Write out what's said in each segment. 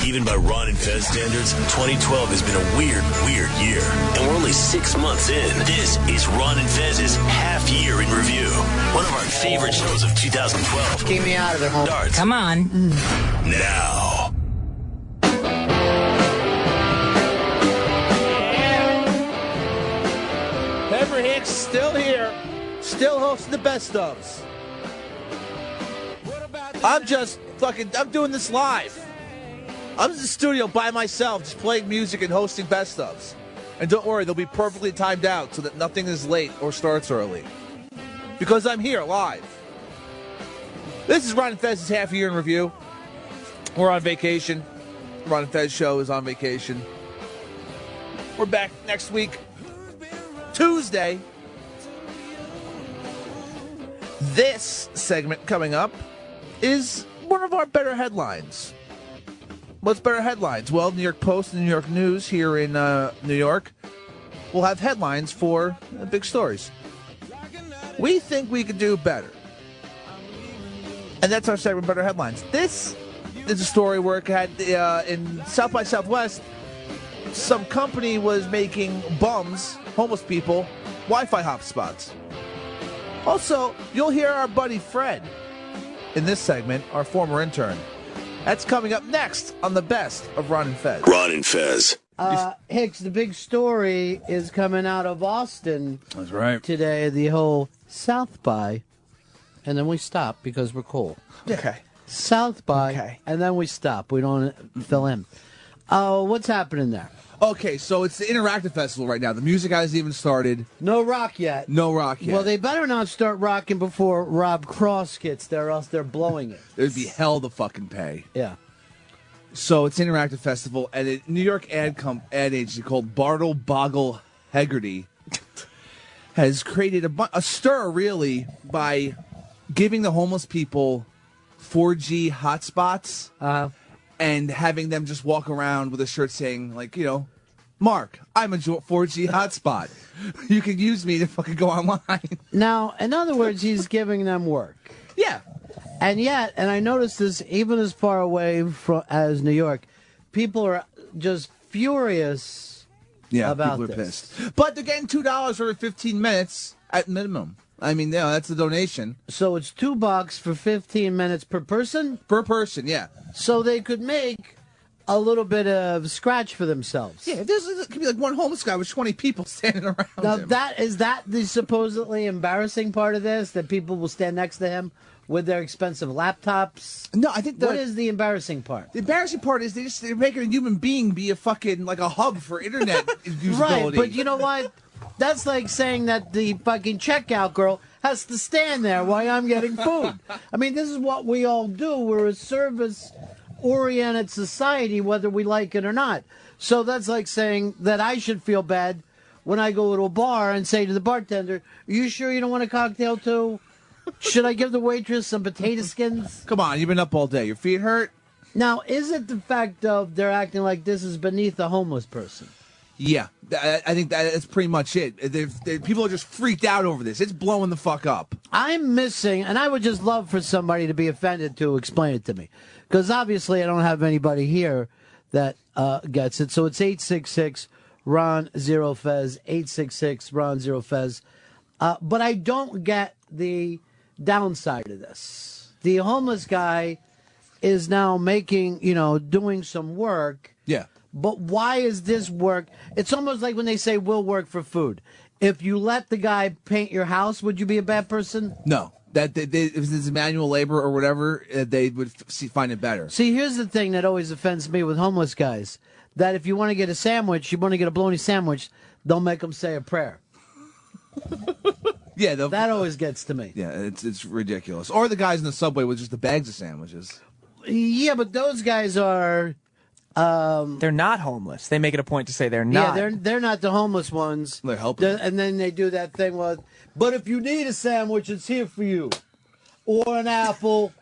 Even by Ron and Fez standards, 2012 has been a weird, weird year. And we're only 6 months in. This is Ron and Fez's Half Year in Review. One of our favorite shows of 2012. Keep me out of there, home. Starts Come on. now. Pepper Hicks still here, still hosting the best ofs. I'm doing this live. I'm in the studio by myself, just playing music and hosting best ofs. And don't worry, they'll be perfectly timed out so that nothing is late or starts early. Because I'm here live. This is Ron and Fez's Half Year in Review. We're on vacation. Ron and Fez show is on vacation. We're back next week, Tuesday. This segment coming up is one of our better headlines. What's better headlines? Well, New York Post and New York News here in New York will have headlines for big stories. We think we could do better. And that's our segment, Better Headlines. This is a story where it had in South by Southwest, some company was making bums, homeless people, Wi-Fi hotspots. Also, you'll hear our buddy Fred in this segment, our former intern. That's coming up next on the best of Ron and Fez. Ron and Fez. Hicks, the big story is coming out of Austin. That's right. Today, the whole South by, and then we stop because we're cool. Okay. South by, Okay. and then we stop. We don't fill in. What's happening there? Okay, so it's the Interactive Festival right now. The music hasn't even started. No rock yet. No rock yet. Well, they better not start rocking before Rob Cross gets there, or else they're blowing it. There'd be hell to fucking pay. Yeah. So it's Interactive Festival, and a New York ad agency called Bartle Boggle Hegarty has created a stir, really, by giving the homeless people 4G hotspots and having them just walk around with a shirt saying, like, you know, Mark, I'm a 4G hotspot. You can use me to fucking go online. Now, in other words, he's giving them work. Yeah. And yet, and I noticed this even as far away as New York, people are just furious about people are this. pissed. But they're getting $2 every 15 minutes at minimum. I mean, yeah, that's a donation. So it's $2 for 15 minutes per person? Per person, yeah. So they could make a little bit of scratch for themselves. Yeah, it could be like one homeless guy with 20 people standing around Now, him. is that the supposedly embarrassing part of this? That people will stand next to him with their expensive laptops? No, I think what is the embarrassing part? The embarrassing part is they're making a human being be a fucking, like a hub for internet usability. Right, but you know what? That's like saying that the fucking checkout girl has to stand there while I'm getting food. I mean, this is what we all do. We're a service-oriented society, whether we like it or not. So that's like saying that I should feel bad when I go to a bar and say to the bartender, "Are you sure you don't want a cocktail too? Should I give the waitress some potato skins?" Come on, you've been up all day. Your feet hurt? Now, is it the fact of they're acting like this is beneath a homeless person? Yeah, I think that's pretty much it. People are just freaked out over this. It's blowing the fuck up. I'm missing, and I would just love for somebody to be offended to explain it to me. Because obviously I don't have anybody here that gets it. So it's 866-RON-0-FEZ, 866-RON-0-FEZ. But I don't get the downside of this. The homeless guy is now making, doing some work. Yeah. But why is this work? It's almost like when they say we'll work for food. If you let the guy paint your house, would you be a bad person? No. If it's manual labor or whatever, they would find it better. See, here's the thing that always offends me with homeless guys. That if you want to get a sandwich, you want to get a bologna sandwich, they'll make them say a prayer. Yeah. That always gets to me. Yeah, it's ridiculous. Or the guys in the subway with just the bags of sandwiches. Yeah, but those guys are... they're not homeless. They make it a point to say they're not. Yeah, they're not the homeless ones. They're helping. And then they do that thing with, but if you need a sandwich, it's here for you. Or an apple.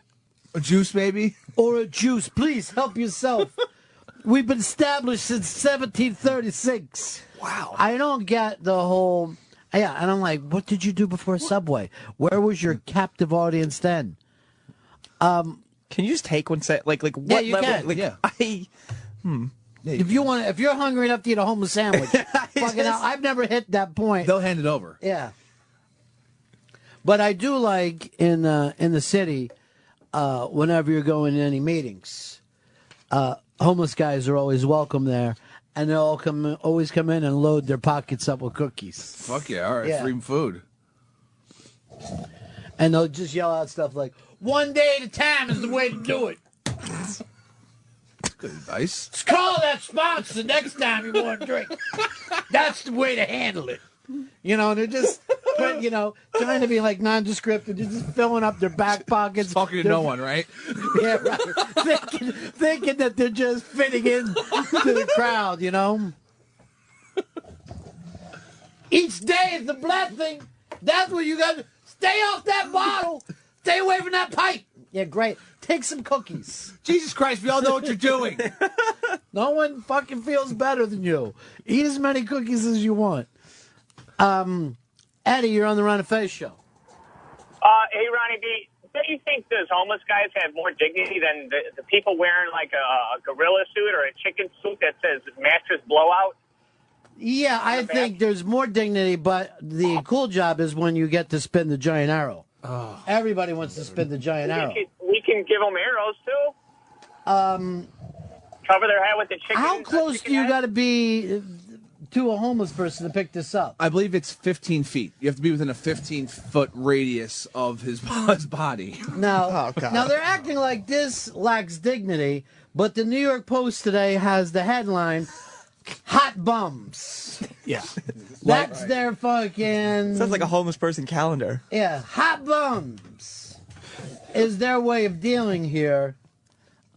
A juice, maybe? Or a juice. Please help yourself. We've been established since 1736. Wow. I don't get the whole... Yeah, and I'm like, what did you do before Subway? Where was your captive audience then? Can you just take one set? Like what Yeah, you level? can. Like, Yeah. If you're hungry enough to eat a homeless sandwich, fucking hell, I've never hit that point. They'll hand it over. Yeah. But I do like in the city, whenever you're going to any meetings, homeless guys are always welcome there, and they'll always come in and load their pockets up with cookies. Fuck yeah! All right, Yeah. free food. And they'll just yell out stuff like, "One day at a time is the way to do it." Good advice. Just call that sponsor the next time you want a drink. That's the way to handle it. You know, they're just, trying to be like nondescript. They're just filling up their back pockets. Talking to no one, right? Yeah, right. Thinking that they're just fitting in to the crowd, you know? Each day is the blessing. That's what you got to stay off that bottle. Stay away from that pipe. Yeah, great. Take some cookies. Jesus Christ, we all know what you're doing. No one fucking feels better than you. Eat as many cookies as you want. Eddie, you're on the Ron and Fez show. Hey, Ronnie B., don't you think those homeless guys have more dignity than the people wearing like a gorilla suit or a chicken suit that says mattress blowout? Yeah, I think there's more dignity, but the cool job is when you get to spin the giant arrow. Oh. Everybody wants to spin the giant arrow. We can give them arrows, too. Cover their head with the chicken. How close do you got to be to a homeless person to pick this up? I believe it's 15 feet. You have to be within a 15-foot radius of his body. Now, now they're acting like this lacks dignity, but the New York Post today has the headline, "Hot Bums." Yeah. That's their fucking... Sounds like a homeless person calendar. Yeah, hot bums is their way of dealing here.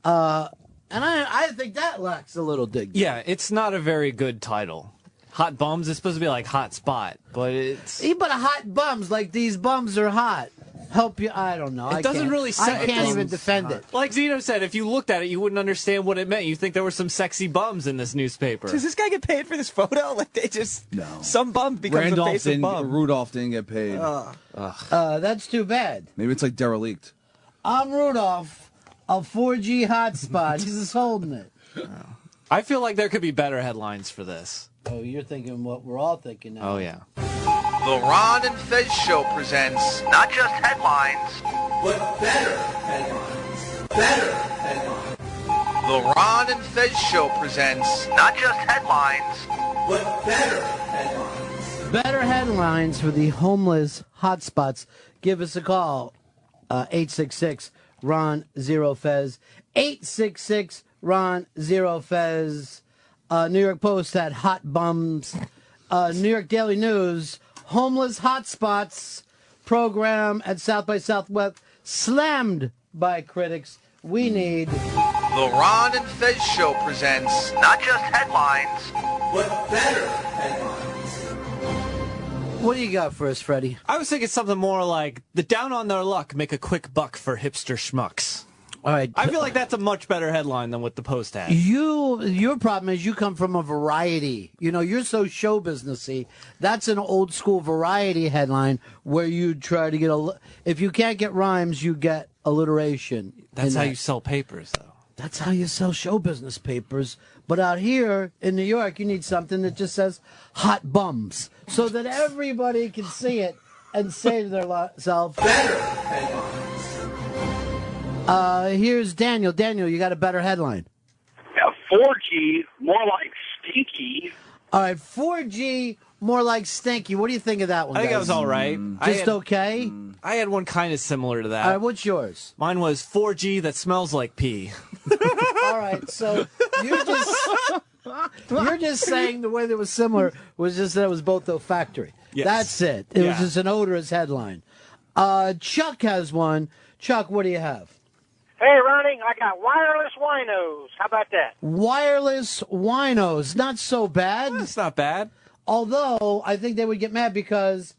And I think that lacks a little dignity. Yeah, it's not a very good title. Hot Bums is supposed to be like Hot Spot, but it's... Yeah, but a hot bums, like these bums are hot. Help you, I don't know. It doesn't really say... I can't even defend it. Like Tito said, if you looked at it, you wouldn't understand what it meant. You think there were some sexy bums in this newspaper. Does this guy get paid for this photo? Like they just... No. Some bum becomes a face of bum. Rudolph didn't get paid. That's too bad. Maybe it's like derelict. I'm Rudolph, a 4G hotspot. He's just holding it. I feel like there could be better headlines for this. Oh, you're thinking what we're all thinking now. Oh, yeah. The Ron and Fez Show presents not just headlines, but better headlines. Better headlines. The Ron and Fez Show presents not just headlines, but better headlines. Better headlines for the homeless hotspots. Give us a call. 866-RON-0-FEZ. 866-RON-0-FEZ. New York Post had hot bums. New York Daily News, homeless hotspots program at South by Southwest slammed by critics. We need... The Ron and Fez Show presents not just headlines, but better headlines. What do you got for us, Freddie? I was thinking something more like, the down on their luck make a quick buck for hipster schmucks. All right. I feel like that's a much better headline than what the Post had. Your problem is you come from a variety. You know, you're so show businessy. That's an old school variety headline where you try to get if you can't get rhymes, you get alliteration. That's how you sell papers, though. That's how you sell show business papers. But out here in New York, you need something that just says hot bums so that everybody can see it and say to themselves, better headlines. Here's Daniel. Daniel, you got a better headline. 4G, more like stinky. All right, 4G, more like stinky. What do you think of that one, I think guys? that was all right. Just okay? I had one kind of similar to that. All right, what's yours? Mine was 4G that smells like pee. All right, so you're just saying the way that was similar was just that it was both olfactory. Yes. That's it. It was just an odorous headline. Chuck has one. Chuck, what do you have? Hey, Ronnie, I got wireless winos. How about that? Wireless winos. Not so bad. That's not bad. Although, I think they would get mad because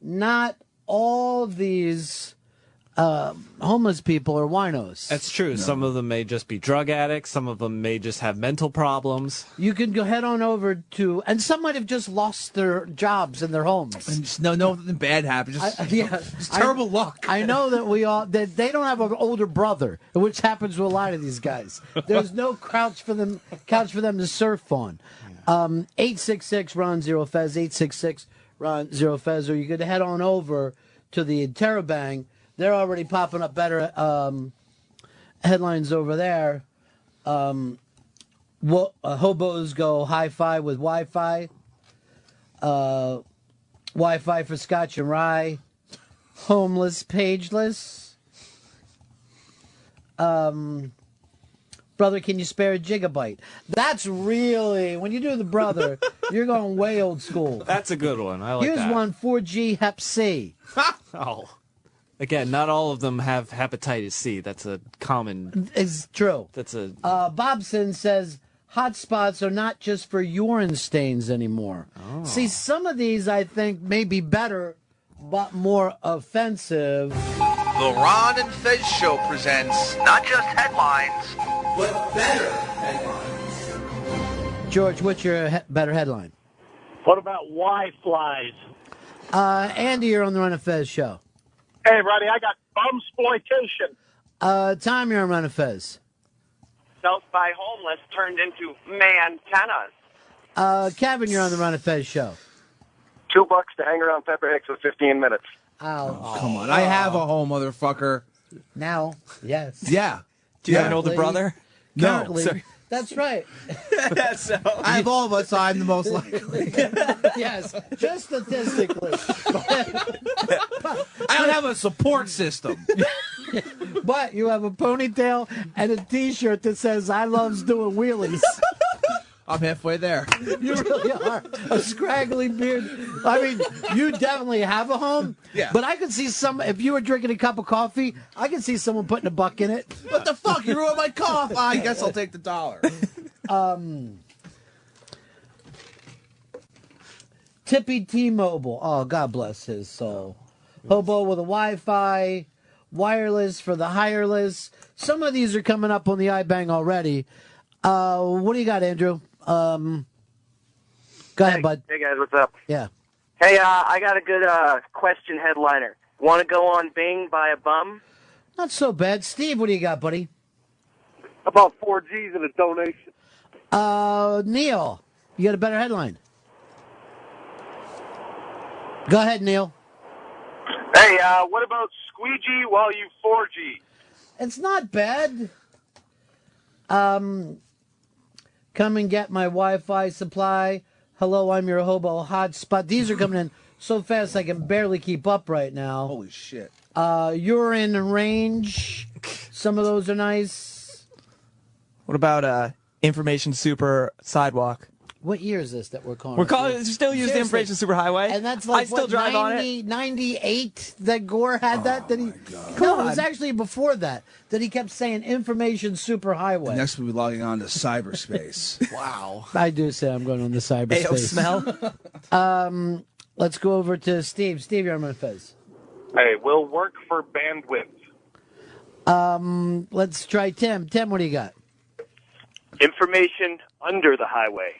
not all of these homeless people are winos. That's true. Some of them may just be drug addicts. Some of them may just have mental problems. You can go head on over to, and some might have just lost their jobs in their homes. And just nothing bad happened. Just terrible luck. I know that they don't have an older brother, which happens to a lot of these guys. There's no couch for them to surf on. 866 Ron Zero Fez, 866 Ron Zero Fez, or you could head on over to the Terabang. They're already popping up better headlines over there. Hobos go hi-fi with Wi-Fi. Wi-Fi for Scotch and Rye. Homeless, pageless. Brother, can you spare a gigabyte? That's really, when you do the brother, you're going way old school. That's a good one. I like Here's that. one, 4G Hep C. Oh. Again, not all of them have hepatitis C. That's a common... It's true. That's a... Bobson says hotspots are not just for urine stains anymore. Oh. See, some of these I think may be better, but more offensive. The Ron and Fez Show presents not just headlines, but better headlines. George, what's your better headline? What about Y-flies? Andy, you're on the Run of Fez show. Hey, Roddy, I got bumsploitation. Tom, you're on Run of Fez. South by homeless turned into man-tennas. Kevin, you're on the Run of Fez show. $2 to hang around Pepper Hicks for 15 minutes. Oh, come on. I have a home, motherfucker. Now, yes. Yeah. Do you have an older brother? Currently, No. That's right. I have all of us, so I'm the most likely. Yes, just statistically. I don't have a support system. But you have a ponytail and a T-shirt that says "I loves doing wheelies." I'm halfway there. You really are. A scraggly beard. I mean, you definitely have a home. Yeah. But I could see if you were drinking a cup of coffee, I could see someone putting a buck in it. What the fuck? You ruined my cough. I guess I'll take the dollar. Tippy T-Mobile. Oh, God bless his soul. Hobo with a Wi-Fi. Wireless for the hireless. Some of these are coming up on the iBang already. What do you got, Andrew? Go ahead, bud. Hey, guys, what's up? Yeah. Hey, I got a good question headliner. Want to go on Bing by a bum? Not so bad. Steve, what do you got, buddy? About 4 G's in a donation. Neil, you got a better headline. Go ahead, Neil. Hey, what about squeegee while you 4G? It's not bad. Come and get my Wi-Fi supply. Hello, I'm your hobo hotspot. These are coming in so fast I can barely keep up right now. Holy shit. You're in range. Some of those are nice. What about Information Super Sidewalk? What year is this that we're calling? We're still using the Information Super Highway. And that's like, I still drive 90, on it. 98 that Gore had that? That he? No, it was actually before that he kept saying Information Super Highway. Next we'll be logging on to cyberspace. Wow. I do say I'm going on the cyberspace. Ayo smell. Let's go over to Steve. Steve, you're on Fez. Hey, will work for bandwidth. Let's try Tim. Tim, what do you got? Information under the highway.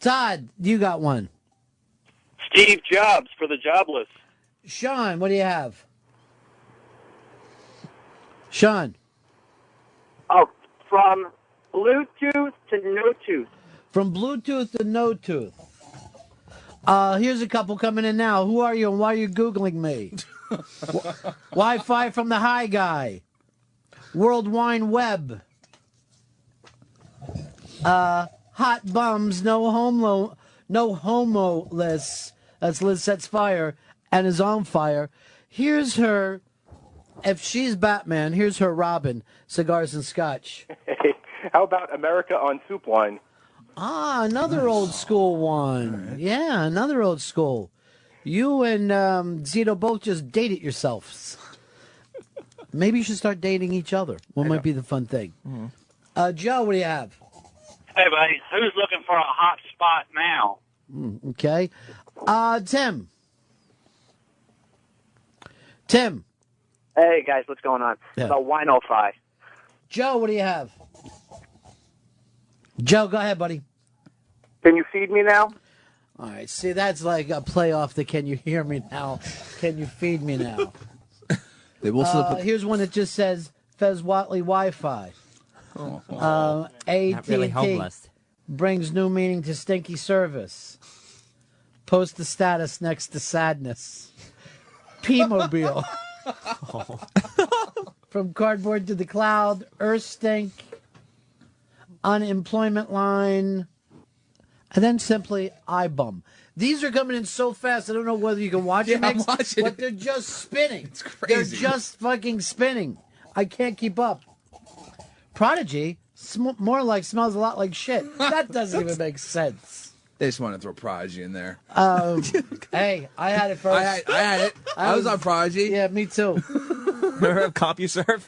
Todd, you got one. Steve Jobs for the jobless. Sean, what do you have? Sean. Oh, from Bluetooth to no tooth. From Bluetooth to no tooth. Here's a couple coming in now. Who are you and why are you Googling me? Wi-Fi from the high guy. World Wide Web. Hot bums, no homo-less. That's Liz Sets Fire and is on fire. Here's her, if she's Batman, here's her Robin, cigars and scotch. Hey, how about America on Soup Line? Ah, another old school one. Yeah, another old school. You and Zito both just dated yourselves. Maybe you should start dating each other. What might be the fun thing? Joe, what do you have? Hey, buddy, who's looking for a hot spot now? Okay. Tim. Tim. Hey, guys, what's going on? Yeah. About Wino-Fi. Joe, what do you have? Joe, go ahead, buddy. Can you feed me now? All right. See, that's like a play off the "Can you hear me now? Can you feed me now?" They will slip. Here's one that just says Fez Watley Wi-Fi. AT&T Not really homeless. brings new meaning to stinky service. Post the status next to sadness. P-mobile. From cardboard to the cloud. Earth stink. Unemployment line. And then simply iBum. These are coming in so fast, I don't know whether you can watch it next, but they're just spinning. It's crazy. They're just fucking spinning. I can't keep up. Prodigy, more like smells a lot like shit. That doesn't even make sense. They just want to throw Prodigy in there. Hey, I had it first. I had it. I was on Prodigy. Yeah, me too. Remember CompuServe?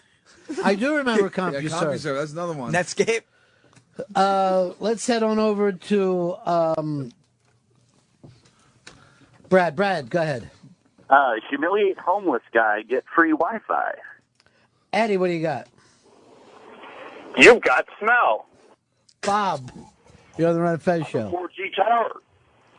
I do remember Yeah, CompuServe. CompuServe. That's another one. Netscape? Let's head on over to Brad. Brad, go ahead. Humiliate homeless guy, get free Wi-Fi. Eddie, what do you got? You've got smell. Bob, you're on the Ron and Fez show. 4G tower.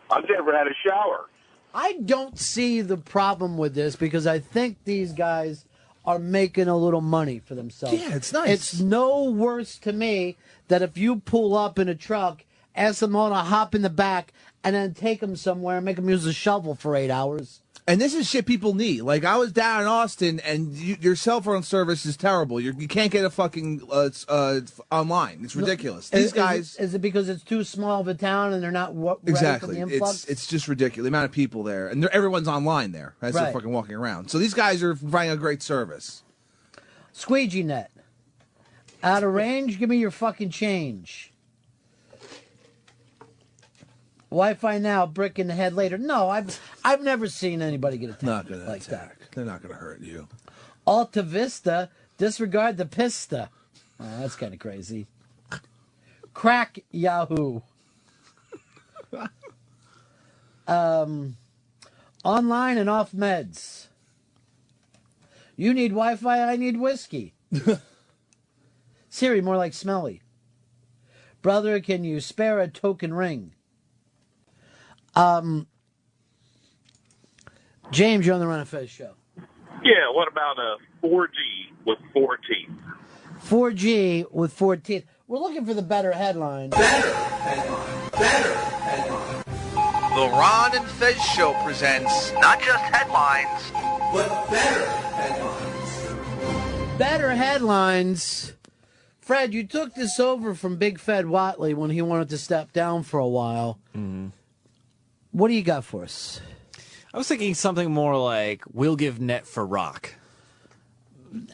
I've never had a shower. I don't see the problem with this because I think these guys are making a little money for themselves. Yeah, it's nice. It's no worse to me that if you pull up in a truck, ask them all to hop in the back, and then take them somewhere and make them use a shovel for 8 hours. And this is shit people need. Like, I was down in Austin, and your cell phone service is terrible. You can't get a fucking online. It's ridiculous. These guys... Is it because it's too small of a town and they're not ready Exactly. for the influx? It's just ridiculous. The amount of people there. And everyone's online there as they're Right. fucking walking around. So these guys are providing a great service. Squeegee net. Out of range, give me your fucking change. Wi-Fi now, brick in the head later. No, I've never seen anybody get attacked Not gonna like attack. They're not gonna hurt you. Alta Vista, disregard the pista. Oh, that's kind of crazy. Crack Yahoo. Online and off meds. You need Wi-Fi, I need whiskey. Siri, more like smelly. Brother, can you spare a token ring? James, you're on the Ron and Fez show. Yeah, what about a 4G with 4 teeth? 4G with 4 teeth. We're looking for the better headline. Better headline. Better headline. The Ron and Fez show presents not just headlines, but better headlines. Better headlines. Fred, you took this over from Big Fed Watley when he wanted to step down for a while. Mm-hmm. What do you got for us? I was thinking something more like, we'll give net for rock.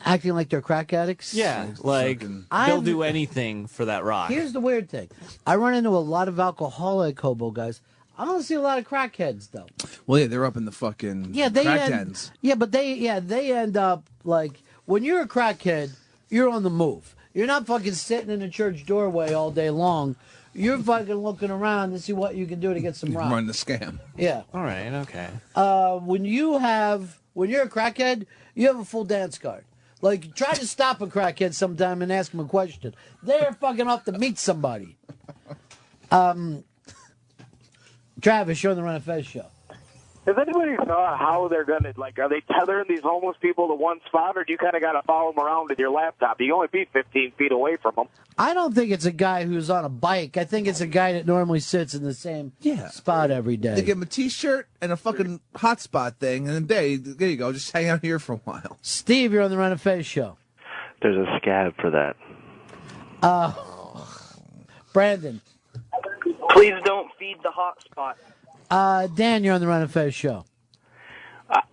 Acting like they're crack addicts? Yeah, like, they'll do anything for that rock. Here's the weird thing. I run into a lot of alcoholic hobo guys. I don't see a lot of crackheads, though. well, yeah, they're up in the fucking They crack end, dens. Yeah, but they end up like when you're a crackhead, you're on the move. You're not fucking sitting in a church doorway all day long. You're fucking looking around to see what you can do to get some rock. Run the scam. Yeah. All right, okay. When you're a crackhead, you have a full dance card. Like, try to stop a crackhead sometime and ask him a question. They're fucking off to meet somebody. Travis, you're on the Ron and Fez show. Has anybody thought how they're going to, like, are they tethering these homeless people to one spot, or do you kind of got to follow them around with your laptop? You can only be 15 feet away from them. I don't think it's a guy who's on a bike. I think it's a guy that normally sits in the same spot every day. They give him a T-shirt and a fucking hotspot thing, and then there you go. Just hang out here for a while. Steve, you're on the Ron and Fez show. There's a scab for that. Brandon. Please don't feed the hotspot. Dan, you're on the Ron and Fez show.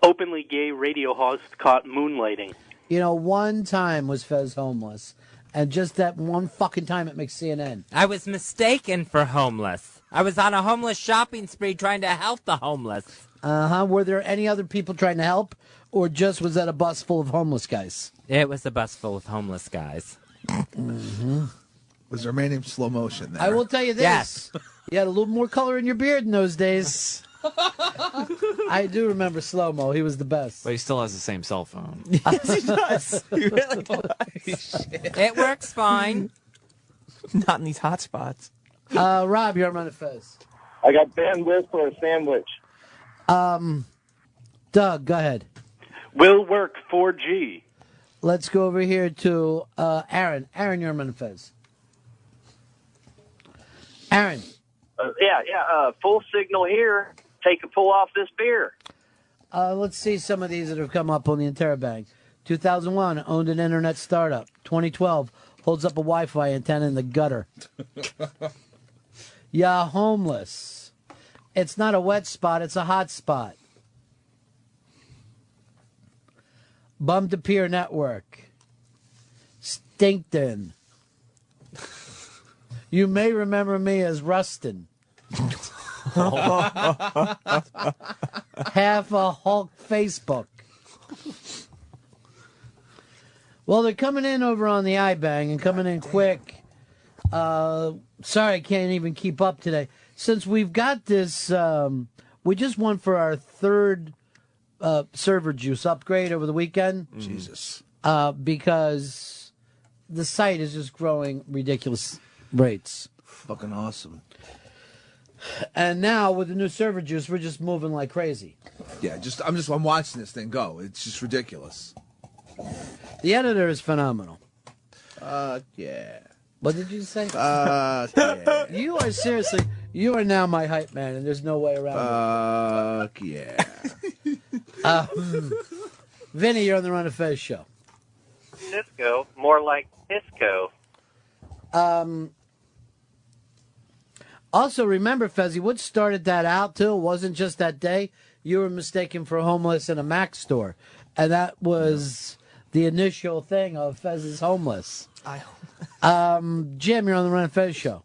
Openly gay radio host caught moonlighting. You know, one time was Fez homeless, and just that one fucking time it makes CNN. I was mistaken for homeless. I was on a homeless shopping spree trying to help the homeless. Were there any other people trying to help, or just was that a bus full of homeless guys? It was a bus full of homeless guys. Mm-hmm. Was there a man named Slow Motion there? I will tell you this. Yes. You had a little more color in your beard in those days. I do remember Slow-Mo. He was the best. But he still has the same cell phone. He does. He really does. It works fine. Not in these hot spots. Rob, you're on the Fez. I got bandwidth for a sandwich. Doug, go ahead. Will work 4G. Let's go over here to Aaron. Aaron, you're on the Fez. Aaron. Full signal here. Take a pull off this beer. Let's see some of these that have come up on the Interbank. 2001, owned an internet startup. 2012, holds up a Wi-Fi antenna in the gutter. Yeah, homeless. It's not a wet spot, it's a hot spot. Bum to Pier Network. Stinkton. You may remember me as Rustin. Half a Hulk Facebook. Well, they're coming in over on the iBang and coming in quick. Sorry, I can't even keep up today. Since we've got this, we just went for our third server juice upgrade over the weekend. Jesus. Because the site is just growing ridiculous rates. Fucking awesome. And now with the new server juice, we're just moving like crazy. Yeah, I'm watching this thing go. It's just ridiculous. The editor is phenomenal. Yeah. What did you say? Yeah. You are seriously, you are now my hype man, and there's no way around it. Yeah. Vinny, you're on the Run of Fez show. Cisco, more like Cisco. Also, remember, Fezzy, what started that out, too? It wasn't just that day. You were mistaken for homeless in a Mac store. And that was the initial thing of Fez is homeless. Jim, you're on the Run of Fez show.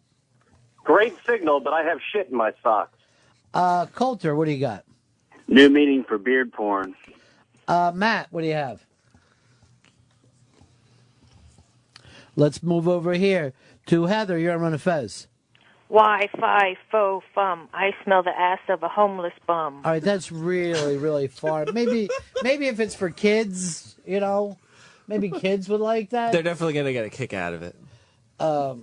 Great signal, but I have shit in my socks. Coulter, what do you got? New meaning for beard porn. Matt, what do you have? Let's move over here to Heather. You're on Run of Fez. Wi-Fi, faux fum. I smell the ass of a homeless bum. All right, that's really, really far. Maybe if it's for kids, you know, maybe kids would like that. They're definitely going to get a kick out of it. The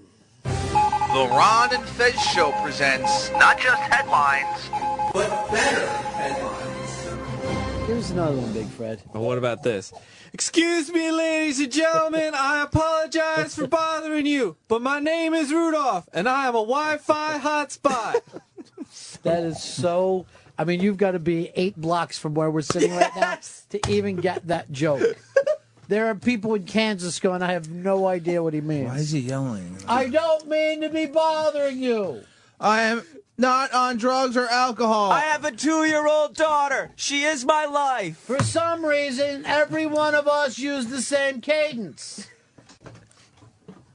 Ron and Fez Show presents not just headlines, but better headlines. Here's another one, Big Fred. Well, what about this? Excuse me, ladies and gentlemen, I apologize for bothering you, but my name is Rudolph, and I am a Wi-Fi hotspot. That is so... I mean, you've got to be 8 blocks from where we're sitting right now to even get that joke. There are people in Kansas going, I have no idea what he means. Why is he yelling? I don't mean to be bothering you. I am not on drugs or alcohol. I have a 2-year-old daughter. She is my life. For some reason, every one of us use the same cadence.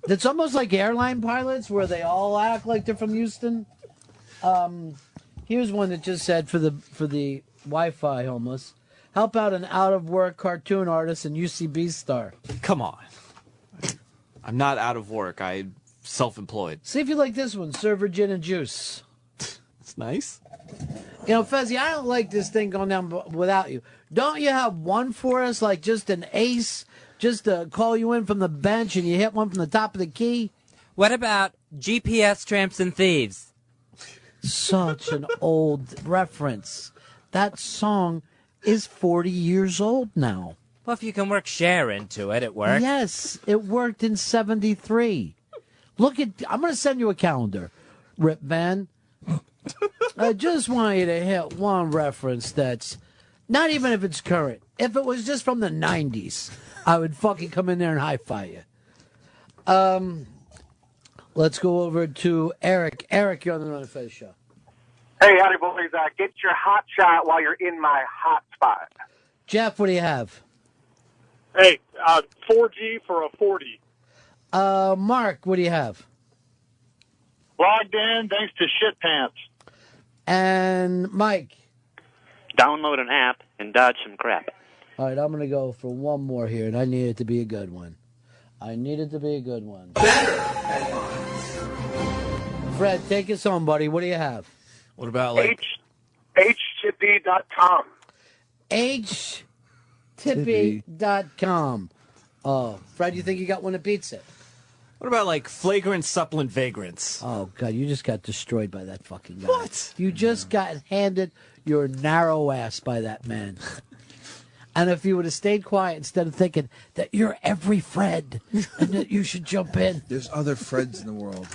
It's almost like airline pilots where they all act like they're from Houston. Here's one that just said for the Wi-Fi homeless, help out an out-of-work cartoon artist and UCB star. Come on. I'm not out of work. I'm self-employed. See if you like this one, server gin and juice. It's nice. You know, Fezzy, I don't like this thing going down without you. Don't you have one for us, like just an ace, just to call you in from the bench and you hit one from the top of the key? What about GPS Tramps and Thieves? Such an old reference. That song is 40 years old now. Well, if you can work Cher into it, it works. Yes, it worked in 73. Look at, I'm going to send you a calendar, Rip Van. I just want you to hit one reference that's, not even if it's current. If it was just from the 90s, I would fucking come in there and hi-fi you. Let's go over to Eric. Eric, you're on the Run of Fez show. Hey, howdy, boys. Get your hot shot while you're in my hot spot. Jeff, what do you have? Hey, 4G for a 40. Mark, what do you have? Logged in thanks to shit pants. And Mike? Download an app and dodge some crap. All right, I'm going to go for one more here, and I need it to be a good one. Better headlines. Fred, take us home, buddy. What do you have? What about, like... htippy.com. htippy.com. Oh, Fred, you think you got one that beats it? What about, like, flagrant supplement vagrants? Oh, God, you just got destroyed by that fucking guy. What? You just got handed your narrow ass by that man. And if you would have stayed quiet instead of thinking that you're every Fred and that you should jump in. There's other Freds in the world.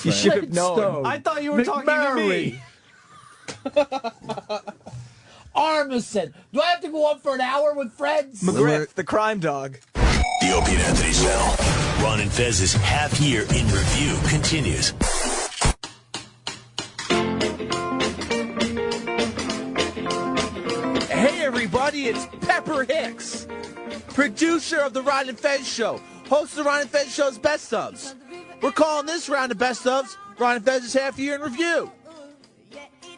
You should have known. I thought you were talking to me. Armisen. Do I have to go on for an hour with Freds? McGriff, the crime dog. The Opie and Anthony Show. Ron and Fez's half-year in review continues. Hey, everybody, it's Pepper Hicks, producer of the Ron and Fez Show, host of the Ron and Fez Show's Best Ofs. We're calling this round of Best Ofs Ron and Fez's half-year in review.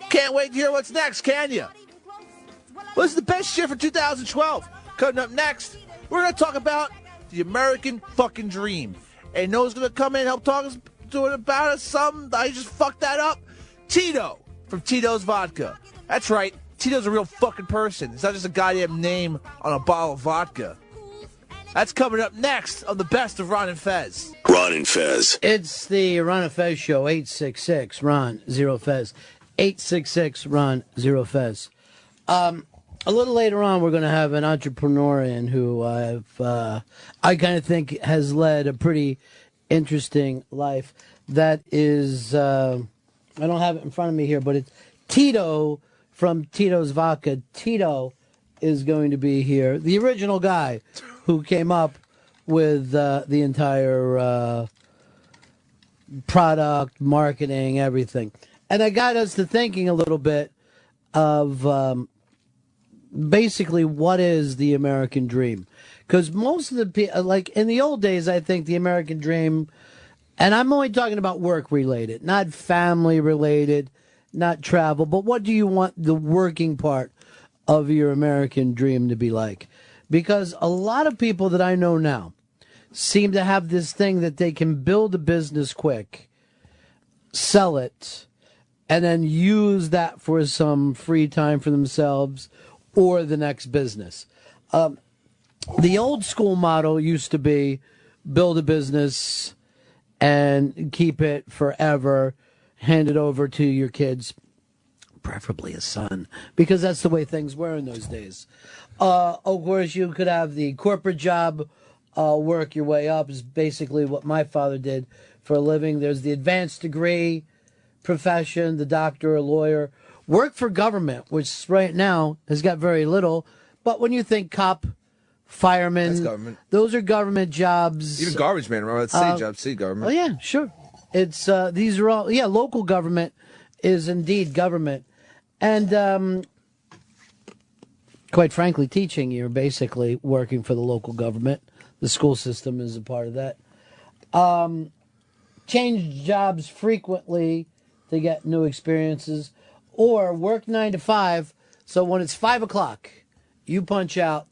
Can't wait to hear what's next, can you? What's the best year for 2012? Coming up next, we're going to talk about the American fucking dream. And know who's going to come in and help talk us to it about us some. I just fucked that up. Tito from Tito's Vodka. That's right. Tito's a real fucking person. It's not just a goddamn name on a bottle of vodka. That's coming up next on the best of Ron and Fez. Ron and Fez. It's the Ron and Fez Show, 866-RON-0-FEZ. 866-RON-0-FEZ. A little later on, we're going to have an entrepreneur in who I kind of think has led a pretty interesting life. That is, I don't have it in front of me here, but it's Tito from Tito's Vodka. Tito is going to be here. The original guy who came up with the entire product, marketing, everything. And that got us to thinking a little bit of basically what is the American dream. Because most of the people, like in the old days, I think the American dream, and I'm only talking about work related, not family related, not travel, but what do you want the working part of your American dream to be like? Because a lot of people that I know now seem to have this thing that they can build a business quick, sell it, and then use that for some free time for themselves or the next business. The old school model used to be build a business and keep it forever, hand it over to your kids, preferably a son, because that's the way things were in those days. Of course, you could have the corporate job, work your way up, is basically what my father did for a living. There's the advanced degree profession, the doctor or lawyer. Work for government, which right now has got very little. But when you think cop, fireman, that's government. Those are government jobs. Even garbage man, remember? That's city job, city government. Oh, yeah, sure. It's these are all, local government is indeed government. And quite frankly, teaching, you're basically working for the local government. The school system is a part of that. Change jobs frequently to get new experiences. Or work 9 to 5, so when it's 5 o'clock, you punch out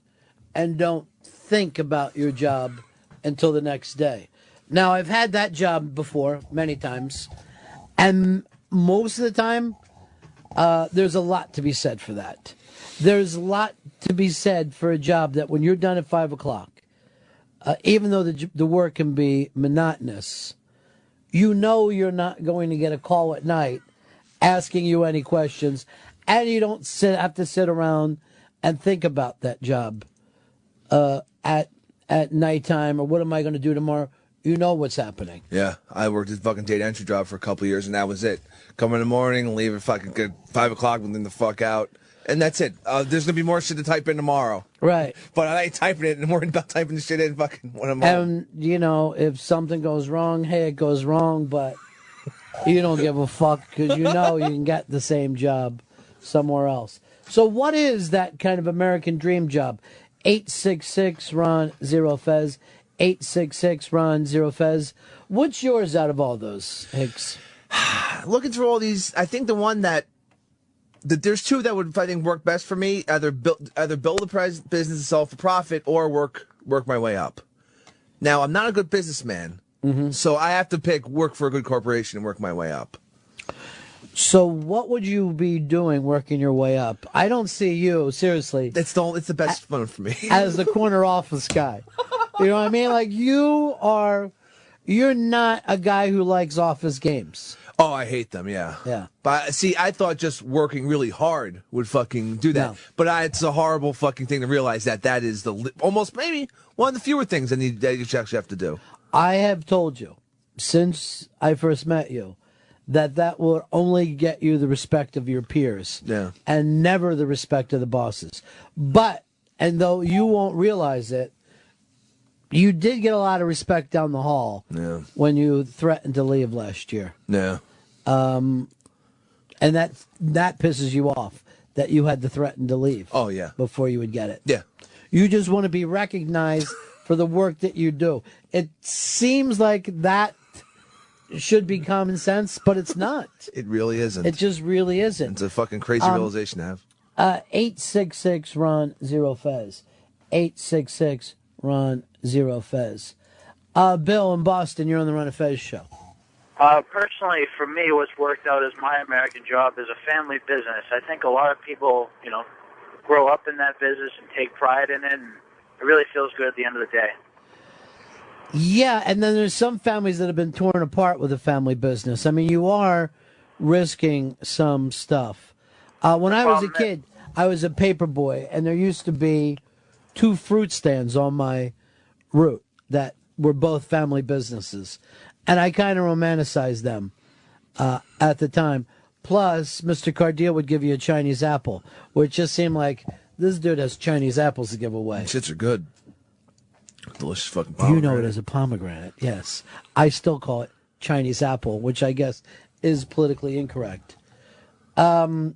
and don't think about your job until the next day. Now, I've had that job before, many times, and most of the time, there's a lot to be said for that. There's a lot to be said for a job that when you're done at 5 o'clock, even though the work can be monotonous, you know you're not going to get a call at night asking you any questions, and you don't have to sit around and think about that job at nighttime, or what am I going to do tomorrow? You know what's happening. Yeah, I worked at fucking data entry job for a couple of years, and that was it. Come in the morning, leave at fucking good 5 o'clock, and then the fuck out. And that's it. There's going to be more shit to type in tomorrow. Right. But I ain't typing it, and I'm worried about typing the shit in fucking when I'm home. And, if something goes wrong, hey, it goes wrong, but you don't give a fuck because you know you can get the same job somewhere else. So what is that kind of American dream job? 866-RON-0-FEZ. 866-RON-0-FEZ. What's yours out of all those, Hicks? Looking through all these, I think the one that there's two that would, I think, work best for me. Either build a business and sell for profit, or work my way up. Now, I'm not a good businessman, so I have to pick work for a good corporation and work my way up. So what would you be doing working your way up? I don't see you, seriously. It's the best fun for me. As the corner office guy. You know what I mean? Like, you're not a guy who likes office games. Oh, I hate them, yeah. Yeah. But see, I thought just working really hard would fucking do that. No. But it's a horrible fucking thing to realize that is almost maybe one of the fewer things that you actually have to do. I have told you, since I first met you, that will only get you the respect of your peers. Yeah. And never the respect of the bosses. But, and though you won't realize it, you did get a lot of respect down the hall when you threatened to leave last year. Yeah. And that pisses you off, that you had to threaten to leave. Oh, yeah. Before you would get it. Yeah. You just want to be recognized for the work that you do. It seems like that should be common sense, but it's not. It really isn't. It just really isn't. It's a fucking crazy realization to have. 866 Ron Zero Fez. 866 Ron Zero Fez. Bill in Boston, you're on the Ron and Fez show. Personally, for me, what's worked out as my American job is a family business. I think a lot of people, grow up in that business and take pride in it, and it really feels good at the end of the day. Yeah, and then there's some families that have been torn apart with a family business. I mean, you are risking some stuff. When I was a kid, I was a paper boy, and there used to be 2 fruit stands on my route that were both family businesses. And I kind of romanticized them at the time. Plus, Mr. Cardeal would give you a Chinese apple, which just seemed like this dude has Chinese apples to give away. Shits are good. Delicious fucking pomegranate. You know it as a pomegranate, yes. I still call it Chinese apple, which I guess is politically incorrect. Let's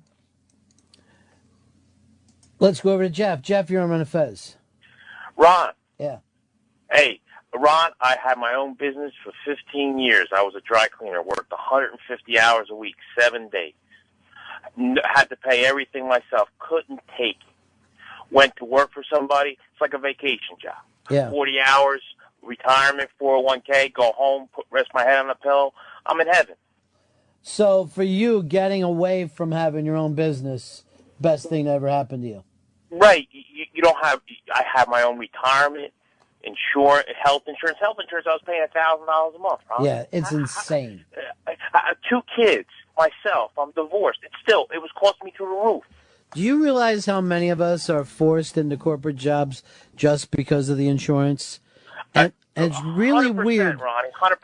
go over to Jeff. Jeff, you're on Ron and Fez. Ron. Yeah. Hey, Ron, I had my own business for 15 years. I was a dry cleaner, worked 150 hours a week, 7 days. Had to pay everything myself. Couldn't take it. Went to work for somebody. It's like a vacation job. Yeah. 40 hours, retirement, 401k, go home, rest my head on a pillow. I'm in heaven. So for you, getting away from having your own business, best thing that ever happened to you. Right. You don't have, I have my own retirement, health insurance. Health insurance, I was paying $1,000 a month. Ron. Yeah, it's insane. I have 2 kids, myself. I'm divorced. It was costing me through the roof. Do you realize how many of us are forced into corporate jobs just because of the insurance? And it's really weird. Ronnie, 100%.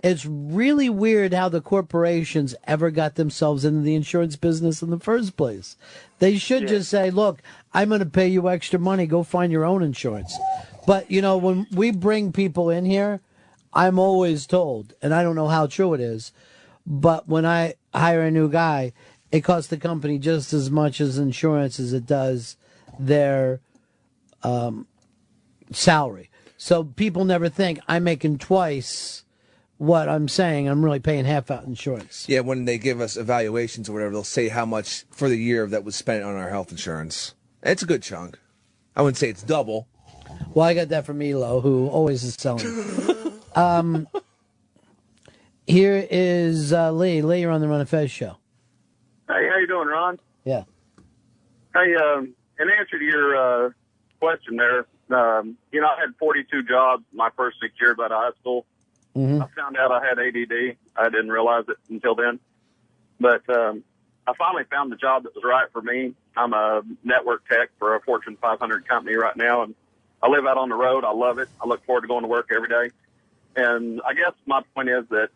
It's really weird how the corporations ever got themselves into the insurance business in the first place. They should just say, look, I'm going to pay you extra money. Go find your own insurance. But, when we bring people in here, I'm always told, and I don't know how true it is, but when I hire a new guy, it costs the company just as much as insurance as it does their salary. So people never think I'm making twice what I'm saying. I'm really paying half out insurance. Yeah, when they give us evaluations or whatever, they'll say how much for the year that was spent on our health insurance. It's a good chunk. I wouldn't say it's double. Well, I got that from Elo, who always is selling. Here is Lee. Lee, you're on the Ron and Fez show. Hey, how you doing, Ron? Yeah. Hey, in answer to your question there, I had 42 jobs my first 6 years out of high school. Mm-hmm. I found out I had ADD. I didn't realize it until then. But I finally found the job that was right for me. I'm a network tech for a Fortune 500 company right now, and I live out on the road. I love it. I look forward to going to work every day. And I guess my point is that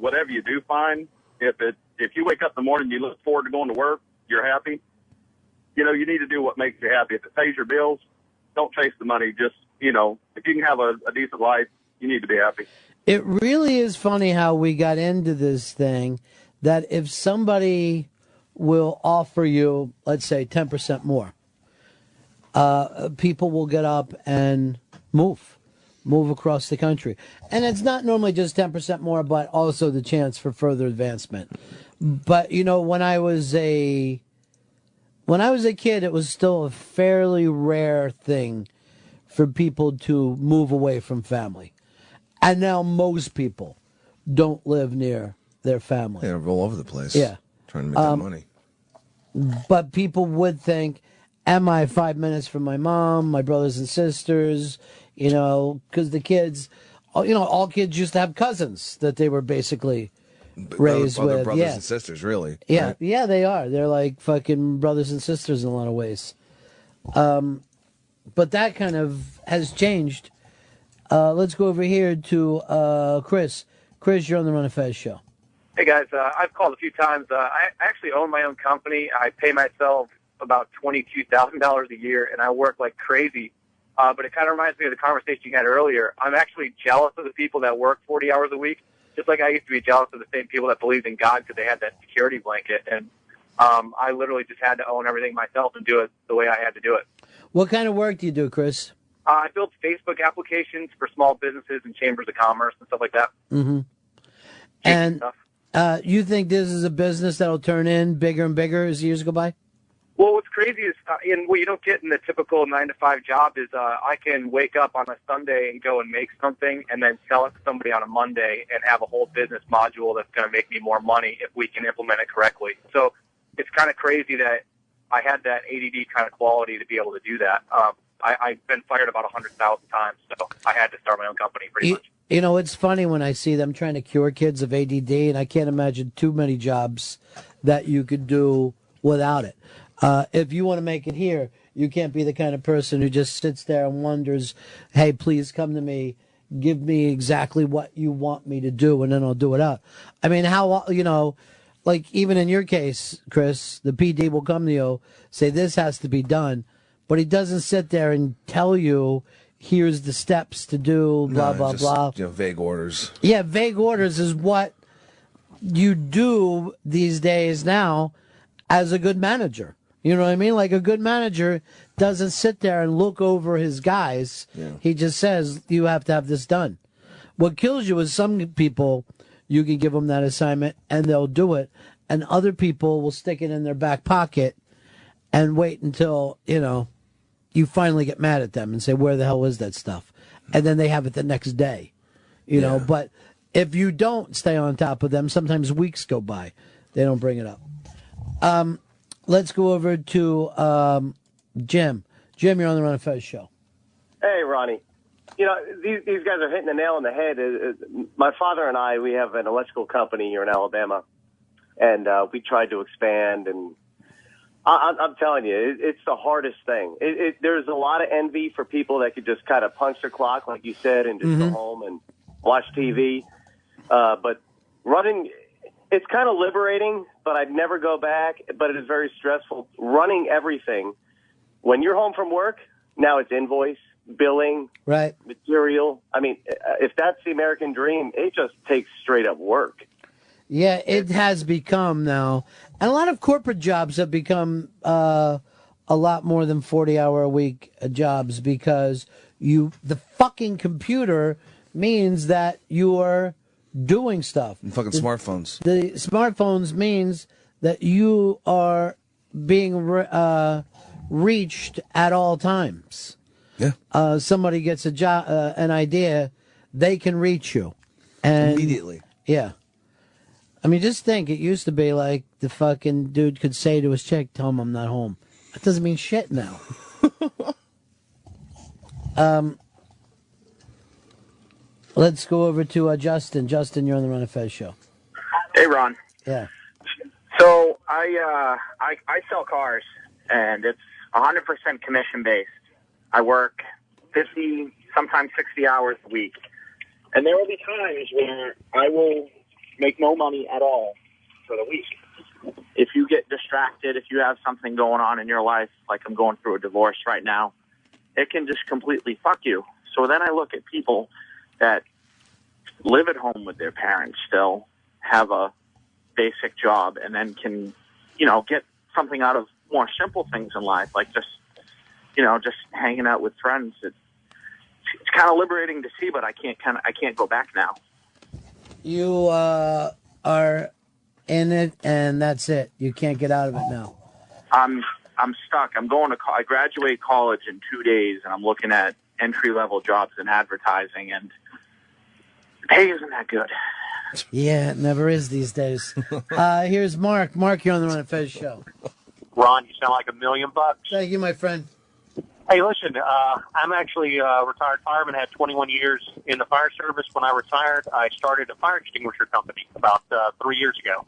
whatever you do find, if you wake up in the morning, you look forward to going to work, you're happy, you need to do what makes you happy. If it pays your bills, don't chase the money. Just, if you can have a decent life, you need to be happy. It really is funny how we got into this thing that if somebody will offer you, let's say, 10% more, people will get up and move across the country. And it's not normally just 10% more, but also the chance for further advancement. But, when I was a kid, it was still a fairly rare thing for people to move away from family. And now most people don't live near their family. Yeah, all over the place. Yeah. Trying to make that money. But people would think, am I 5 minutes from my mom, my brothers and sisters, because the kids, all kids used to have cousins that they were basically raised Other with. brothers and sisters, really. Yeah, right? yeah, they are. They're like fucking brothers and sisters in a lot of ways. But that kind of has changed. Let's go over here to Chris. Chris, you're on the Run of Fez show. Hey, guys. I've called a few times. I actually own my own company. I pay myself about $22,000 a year, and I work like crazy. But it kind of reminds me of the conversation you had earlier. I'm actually jealous of the people that work 40 hours a week, just like I used to be jealous of the same people that believed in God because they had that security blanket. And I literally just had to own everything myself and do it the way I had to do it. What kind of work do you do, Chris? I build Facebook applications for small businesses and chambers of commerce and stuff like that. Mm-hmm. And you think this is a business that'll turn in bigger and bigger as years go by? Well, what's crazy is, and what you don't get in the typical 9-to-5 job is I can wake up on a Sunday and go and make something and then sell it to somebody on a Monday and have a whole business module that's going to make me more money if we can implement it correctly. So it's kind of crazy that I had that ADD kind of quality to be able to do that. I've been fired about 100,000 times, so I had to start my own company pretty much. It's funny when I see them trying to cure kids of ADD, and I can't imagine too many jobs that you could do without it. If you want to make it here, you can't be the kind of person who just sits there and wonders, hey, please come to me, give me exactly what you want me to do, and then I'll do it out. I mean, like even in your case, Chris, the PD will come to you, say this has to be done, but he doesn't sit there and tell you, here's the steps to do, blah, blah, blah. Vague orders. Yeah, vague orders is what you do these days now as a good manager. You know what I mean? Like a good manager doesn't sit there and look over his guys. Yeah. He just says, you have to have this done. What kills you is some people, you can give them that assignment and they'll do it. And other people will stick it in their back pocket and wait until, you finally get mad at them and say, where the hell is that stuff? And then they have it the next day, you know. But if you don't stay on top of them, sometimes weeks go by. They don't bring it up. Let's go over to Jim. Jim, you're on the Run of Fez show. Hey, Ronnie. These guys are hitting the nail on the head. My father and I, we have an electrical company here in Alabama, and we tried to expand, and I'm telling you, it's the hardest thing. There's a lot of envy for people that could just kind of punch their clock, like you said, and just go home and watch TV. But running, it's kind of liberating, but I'd never go back. But it is very stressful. Running everything. When you're home from work, now it's invoice, billing, right, material. I mean, if that's the American dream, it just takes straight up work. Yeah, it has become now. And a lot of corporate jobs have become a lot more than 40-hour-a-week jobs because the fucking computer means that you are doing stuff. And fucking smartphones. The smartphones means that you are being reached at all times. Yeah. Somebody gets an idea, they can reach you. And, immediately. Yeah. I mean, just think, it used to be like the fucking dude could say to his chick, tell him I'm not home. That doesn't mean shit now. Let's go over to Justin. Justin, you're on the Run of Fez show. Hey, Ron. Yeah. So I sell cars, and it's 100% commission-based. I work 50, sometimes 60 hours a week. And there will be times where I will make no money at all for the week. If you get distracted, if you have something going on in your life, like I'm going through a divorce right now, it can just completely fuck you. So then I look at people that live at home with their parents still, have a basic job, and then can, get something out of more simple things in life, like just hanging out with friends. It's kind of liberating to see, but I can't go back now. You are in it, and that's it. You can't get out of it now. I'm stuck. I graduate college in 2 days, and I'm looking at entry-level jobs in advertising, and the pay isn't that good. Yeah, it never is these days. Here's Mark. Mark, you're on the Ron and Fez show. Ron, you sound like $1,000,000. Thank you, my friend. Hey, listen, I'm actually a retired fireman, had 21 years in the fire service. When I retired, I started a fire extinguisher company about 3 years ago.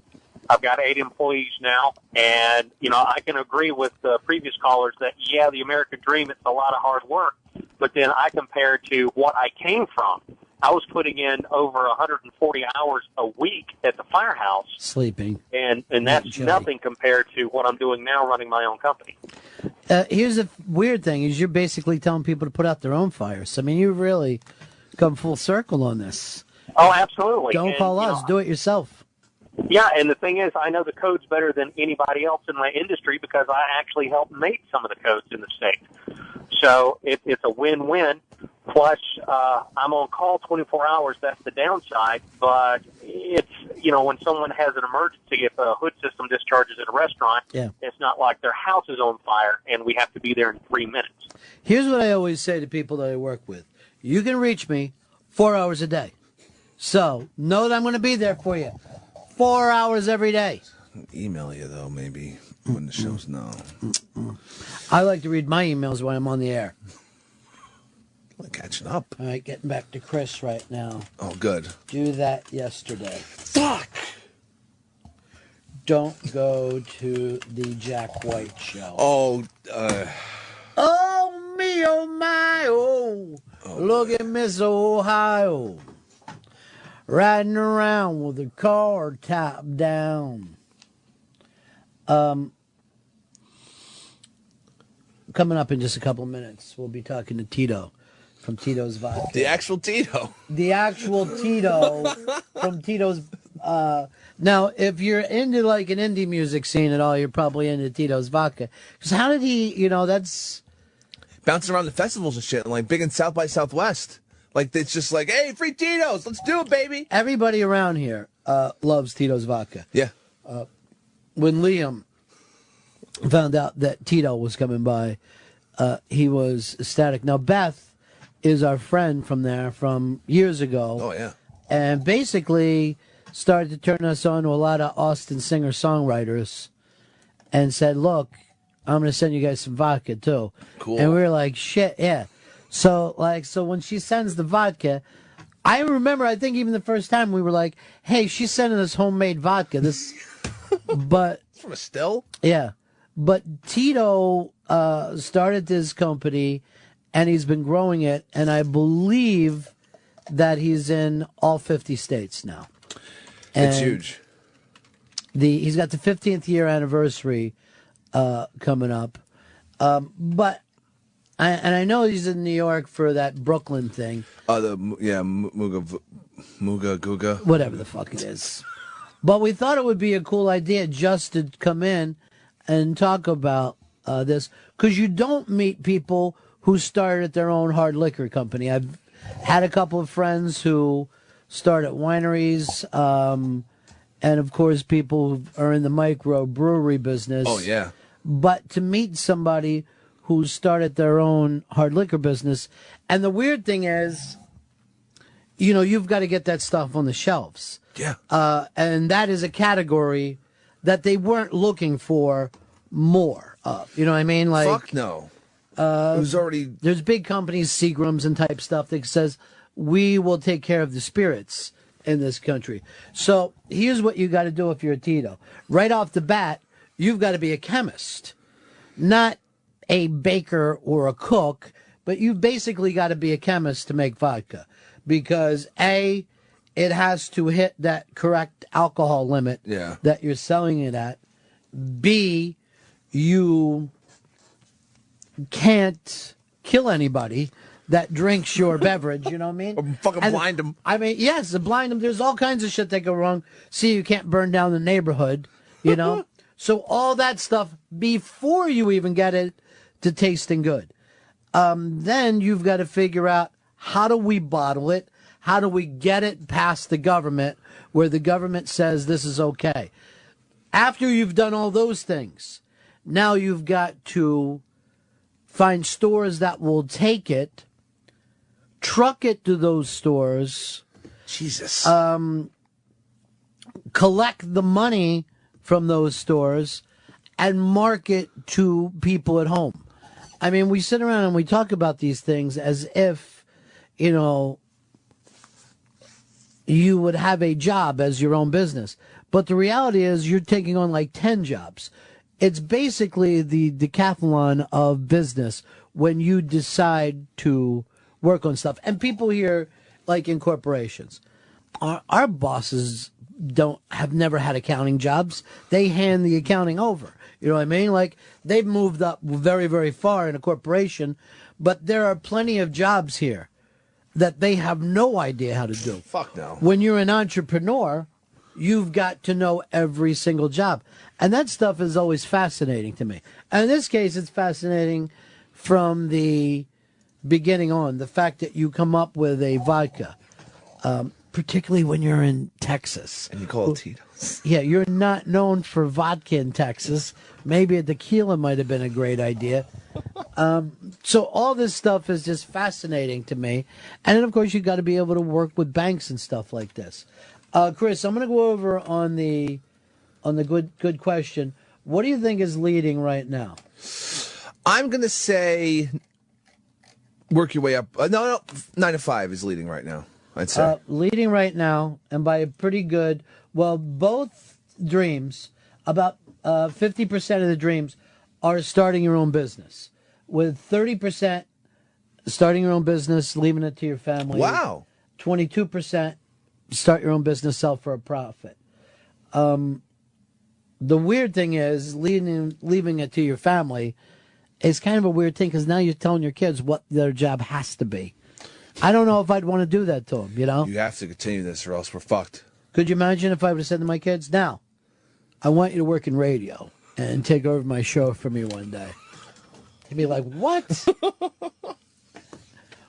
I've got 8 employees now, and, I can agree with the previous callers that, yeah, the American dream, it's a lot of hard work, but then I compare to what I came from. I was putting in over 140 hours a week at the firehouse. Sleeping. And that's nothing compared to what I'm doing now running my own company. Here's the weird thing, is you're basically telling people to put out their own fires. I mean, you've really come full circle on this. Oh, absolutely. Don't call us. Do it yourself. Yeah, and the thing is, I know the codes better than anybody else in my industry because I actually helped make some of the codes in the state. So it's a win-win. Plus, I'm on call 24 hours. That's the downside. But it's, when someone has an emergency, if a hood system discharges at a restaurant, it's not like their house is on fire and we have to be there in 3 minutes. Here's what I always say to people that I work with. You can reach me 4 hours a day. So know that I'm going to be there for you 4 hours every day. Email you, though, maybe, when the show's no. I like to read my emails when I'm on the air. I'm catching up. All right, getting back to Chris right now. Oh, good. Do that yesterday. Fuck! Don't go to the Jack White show. Oh, Oh, me, oh, my, oh. Look at Miss Ohio. Riding around with a car top down. Coming up in just a couple of minutes, we'll be talking to Tito from Tito's Vodka. The actual Tito. The actual Tito from Tito's. Now, if you're into like an indie music scene at all, you're probably into Tito's Vodka. Because how did he, that's... Bouncing around the festivals and shit, like big in South by Southwest. Like, it's just like, hey, free Tito's, let's do it, baby. Everybody around here loves Tito's Vodka. Yeah. When Liam found out that Tito was coming by, he was ecstatic. Now, Beth is our friend from there from years ago. Oh, yeah. And basically started to turn us on to a lot of Austin singer-songwriters and said, look, I'm going to send you guys some vodka, too. Cool. And we were like, shit, yeah. So when she sends the vodka, I remember, I think even the first time we were like, hey, she's sending us homemade vodka. This, but... From a still? Yeah. But Tito started this company, and he's been growing it, and I believe that he's in all 50 states now. It's huge. He's got the 15th year anniversary coming up. But I know he's in New York for that Brooklyn thing. Muga Guga. Whatever the fuck it is. But we thought it would be a cool idea just to come in and talk about this, because you don't meet people who started their own hard liquor company. I've had a couple of friends who started wineries, and of course people who are in the micro brewery business. Oh, yeah. But to meet somebody who started their own hard liquor business, and the weird thing is, you've got to get that stuff on the shelves. Yeah. And that is a category that they weren't looking for more of. You know what I mean? Like, fuck no. It was already... There's big companies, Seagrams and type stuff, that says, we will take care of the spirits in this country. So here's what you got to do if you're a Tito. Right off the bat, you've got to be a chemist. Not a baker or a cook, but you basically got to be a chemist to make vodka. Because, A, it has to hit that correct alcohol limit that you're selling it at. B, you can't kill anybody that drinks your beverage, you know what I mean? Or fucking blind them. I mean, yes, blind them. There's all kinds of shit that go wrong. See, you can't burn down the neighborhood, So all that stuff before you even get it to tasting good. Then you've got to figure out, how do we bottle it? How do we get it past the government where the government says this is okay? After you've done all those things, now you've got to find stores that will take it, truck it to those stores. Jesus. collect the money from those stores and market to people at home. I mean, we sit around and we talk about these things as if, you would have a job as your own business. But the reality is you're taking on like 10 jobs. It's basically the decathlon of business when you decide to work on stuff. And people here, like in corporations, our bosses have never had accounting jobs. They hand the accounting over. You know what I mean? Like, they've moved up very, very far in a corporation, but there are plenty of jobs here that they have no idea how to do. Fuck no. When you're an entrepreneur, you've got to know every single job. And that stuff is always fascinating to me. And in this case, it's fascinating from the beginning on, the fact that you come up with a vodka, particularly when you're in Texas. And you call it Tito's. Yeah, you're not known for vodka in Texas. Maybe a tequila might have been a great idea. So all this stuff is just fascinating to me. And then, of course, you got to be able to work with banks and stuff like this. Chris, I'm going to go over on the good question. What do you think is leading right now? I'm going to say work your way up. No, 9 to 5 is leading right now, I'd say. Leading right now, and by a pretty good, both dreams, about 50% of the dreams are starting your own business, with 30% starting your own business, leaving it to your family. Wow. 22% start your own business, sell for a profit. The weird thing is leaving it to your family is kind of a weird thing, because now you're telling your kids what their job has to be. I don't know if I'd want to do that to them, You have to continue this or else we're fucked. Could you imagine if I would have said to my kids, now, I want you to work in radio and take over my show for me one day? They'd be like, what?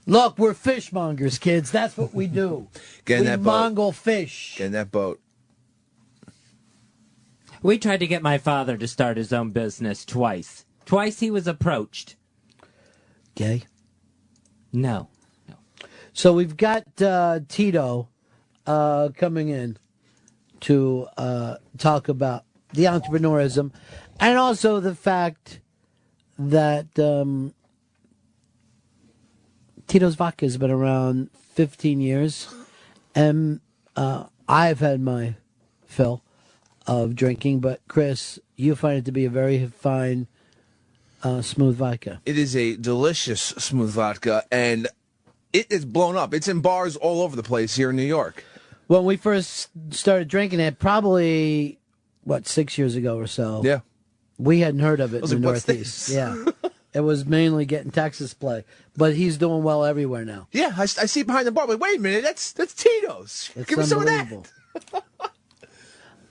Look, we're fishmongers, kids. That's what we do. Get in we that boat. mongle fish. Get in that boat. We tried to get my father to start his own business twice. Twice he was approached. Gay? No. So we've got Tito coming in to talk about the entrepreneurism and also the fact that Tito's Vodka has been around 15 years, and I've had my fill of drinking, but Chris, you find it to be a very fine, smooth vodka. It is a delicious smooth vodka, and it is blown up. It's in bars all over the place here in New York. When we first started drinking it, probably, 6 years ago or so? Yeah. We hadn't heard of it in the "What's Northeast. this?" Yeah. It was mainly getting Texas play. But he's doing well everywhere now. Yeah, I see behind the bar. Like, wait a minute, that's Tito's. It's Give me some of that.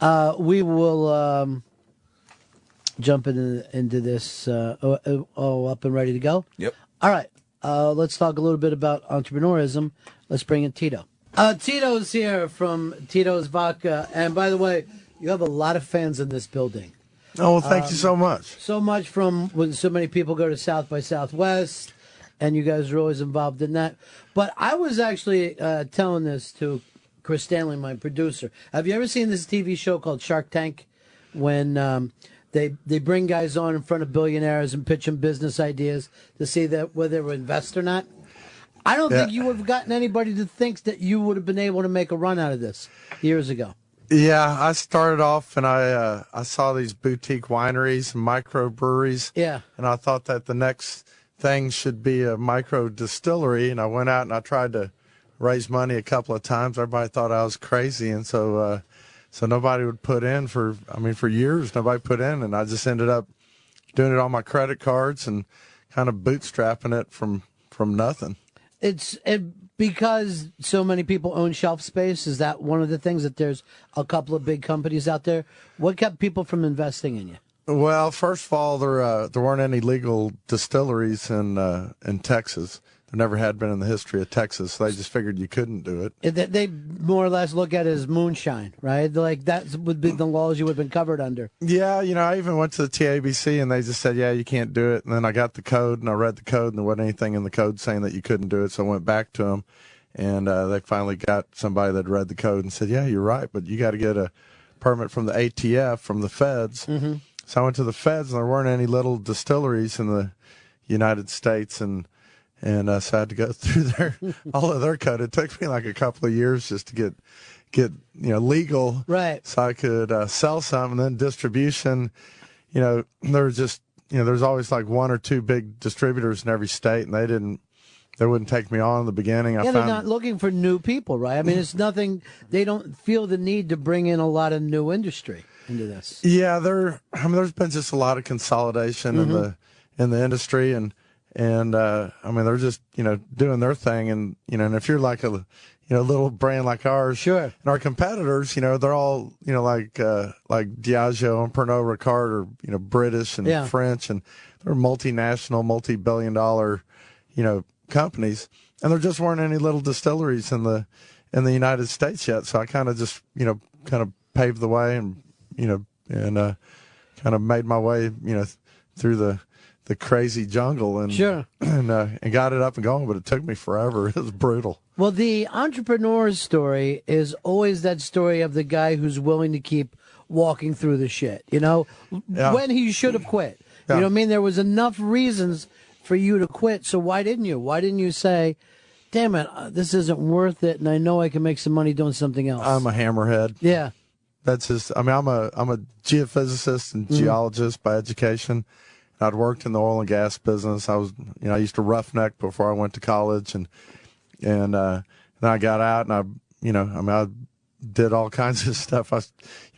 unbelievable. We will jump into this up and ready to go. Yep. All right. Let's talk a little bit about entrepreneurism. Let's bring in Tito. Tito's here from Tito's Vodka. And by the way, you have a lot of fans in this building. Oh, well, thank you so much. So much from when so many people go to South by Southwest, and you guys are always involved in that. But I was actually telling this to Chris Stanley, my producer. Have you ever seen this TV show called Shark Tank? When they bring guys on in front of billionaires and pitch them business ideas to see that whether they were invest or not? I don't think you would have gotten anybody to think that you would have been able to make a run out of this years ago. Yeah, I started off and I saw these boutique wineries and microbreweries. Yeah. And I thought that the next thing should be a micro distillery. And I went out and I tried to raise money a couple of times. Everybody thought I was crazy. And so nobody would put in for years, nobody put in. And I just ended up doing it on my credit cards and kind of bootstrapping it from nothing. It's because so many people own shelf space. Is that one of the things, that there's a couple of big companies out there? What kept people from investing in you? Well, first of all, there weren't any legal distilleries in Texas. There never had been in the history of Texas. So they just figured you couldn't do it. They more or less look at it as moonshine, right? Like that would be the laws you would have been covered under. Yeah, I even went to the TABC and they just said, yeah, you can't do it. And then I got the code and I read the code and there wasn't anything in the code saying that you couldn't do it. So I went back to them and they finally got somebody that read the code and said, yeah, you're right, but you got to get a permit from the ATF, from the feds. Mm-hmm. So I went to the feds, and there weren't any little distilleries in the United States, and so I had to go through all of their code. It took me like a couple of years just to get legal, right? So I could sell some, and then distribution. There was just there's always like one or two big distributors in every state, and they wouldn't take me on in the beginning. They're not looking for new people, right? I mean, it's nothing. They don't feel the need to bring in a lot of new industry into this. Yeah, there's been just a lot of consolidation in the industry, and I mean, they're just doing their thing, and and if you're like a little brand like ours, sure, and our competitors, they're all like Diageo and Pernod Ricard are British and French, and they're multinational, multi-billion-dollar companies, and there just weren't any little distilleries in the United States yet. So I kind of just kind of paved the way, and kind of made my way through the crazy jungle, and sure, and got it up and going. But it took me forever. It was brutal. Well, the entrepreneur's story is always that story of the guy who's willing to keep walking through the shit. When he should have quit. Yeah. You know what I mean? There was enough reasons for you to quit. So why didn't you? Why didn't you say, damn it, this isn't worth it, and I know I can make some money doing something else? I'm a hammerhead. Yeah. That's just, I mean, I'm a geophysicist and geologist by education. I'd worked in the oil and gas business. I used to roughneck before I went to college, and then I got out, and I did all kinds of stuff.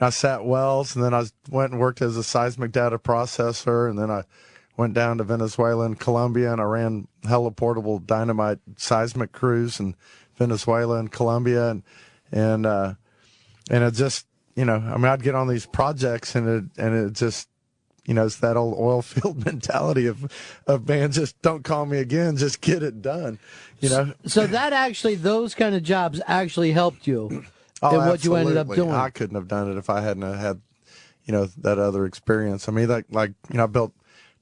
I sat wells, and then I went and worked as a seismic data processor, and then I went down to Venezuela and Colombia, and I ran heliportable dynamite seismic crews in Venezuela and Colombia, and it just, I'd get on these projects, and it just, it's that old oil field mentality of man, just don't call me again, just get it done, So that actually, those kind of jobs actually helped you in what you ended up doing. I couldn't have done it if I hadn't had, that other experience. I mean, I built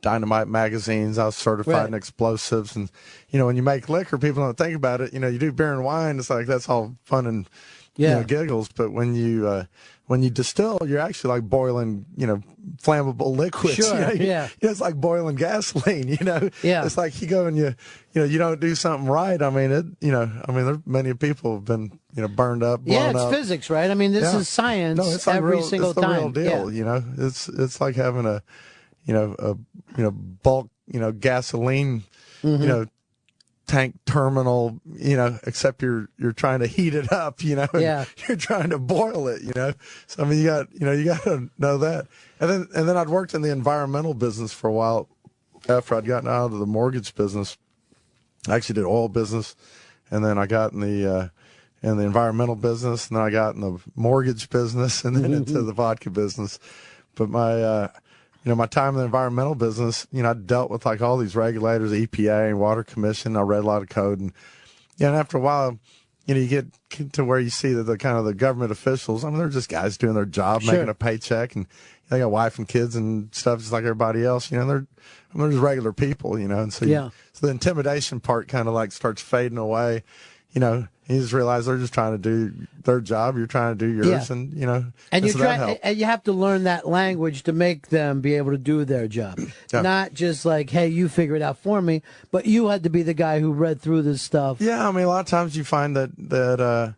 dynamite magazines. I was certified in explosives, and when you make liquor, people don't think about it. You do beer and wine. It's like that's all fun and giggles. But when you distill, you're actually like boiling flammable liquids. Sure, it's like boiling gasoline. Yeah. It's like you go and you don't do something right. I mean there's many people have been burned up, blown it's up. physics, right? I mean, this is science. No, it's like every single it's the time. real deal. It's like having a bulk gasoline tank terminal, except you're trying to heat it up, and you're trying to boil it, So I mean, you got to know that. And then I'd worked in the environmental business for a while after I'd gotten out of the mortgage business. I actually did oil business, and then I got in the environmental business, and then I got in the mortgage business, and then into the vodka business. But my my time in the environmental business, I dealt with like all these regulators, EPA and Water Commission. I read a lot of code, and after a while, you get to where you see that the kind of the government officials, I mean, they're just guys doing their job, making a paycheck, and they got a wife and kids and stuff just like everybody else. They're just regular people, and so so the intimidation part kind of like starts fading away. You just realize they're just trying to do their job. You're trying to do yours, and and so that helped. and you have to learn that language to make them be able to do their job. Not just like, hey, you figure it out for me, but you had to be the guy who read through this stuff. Yeah, I mean, a lot of times you find that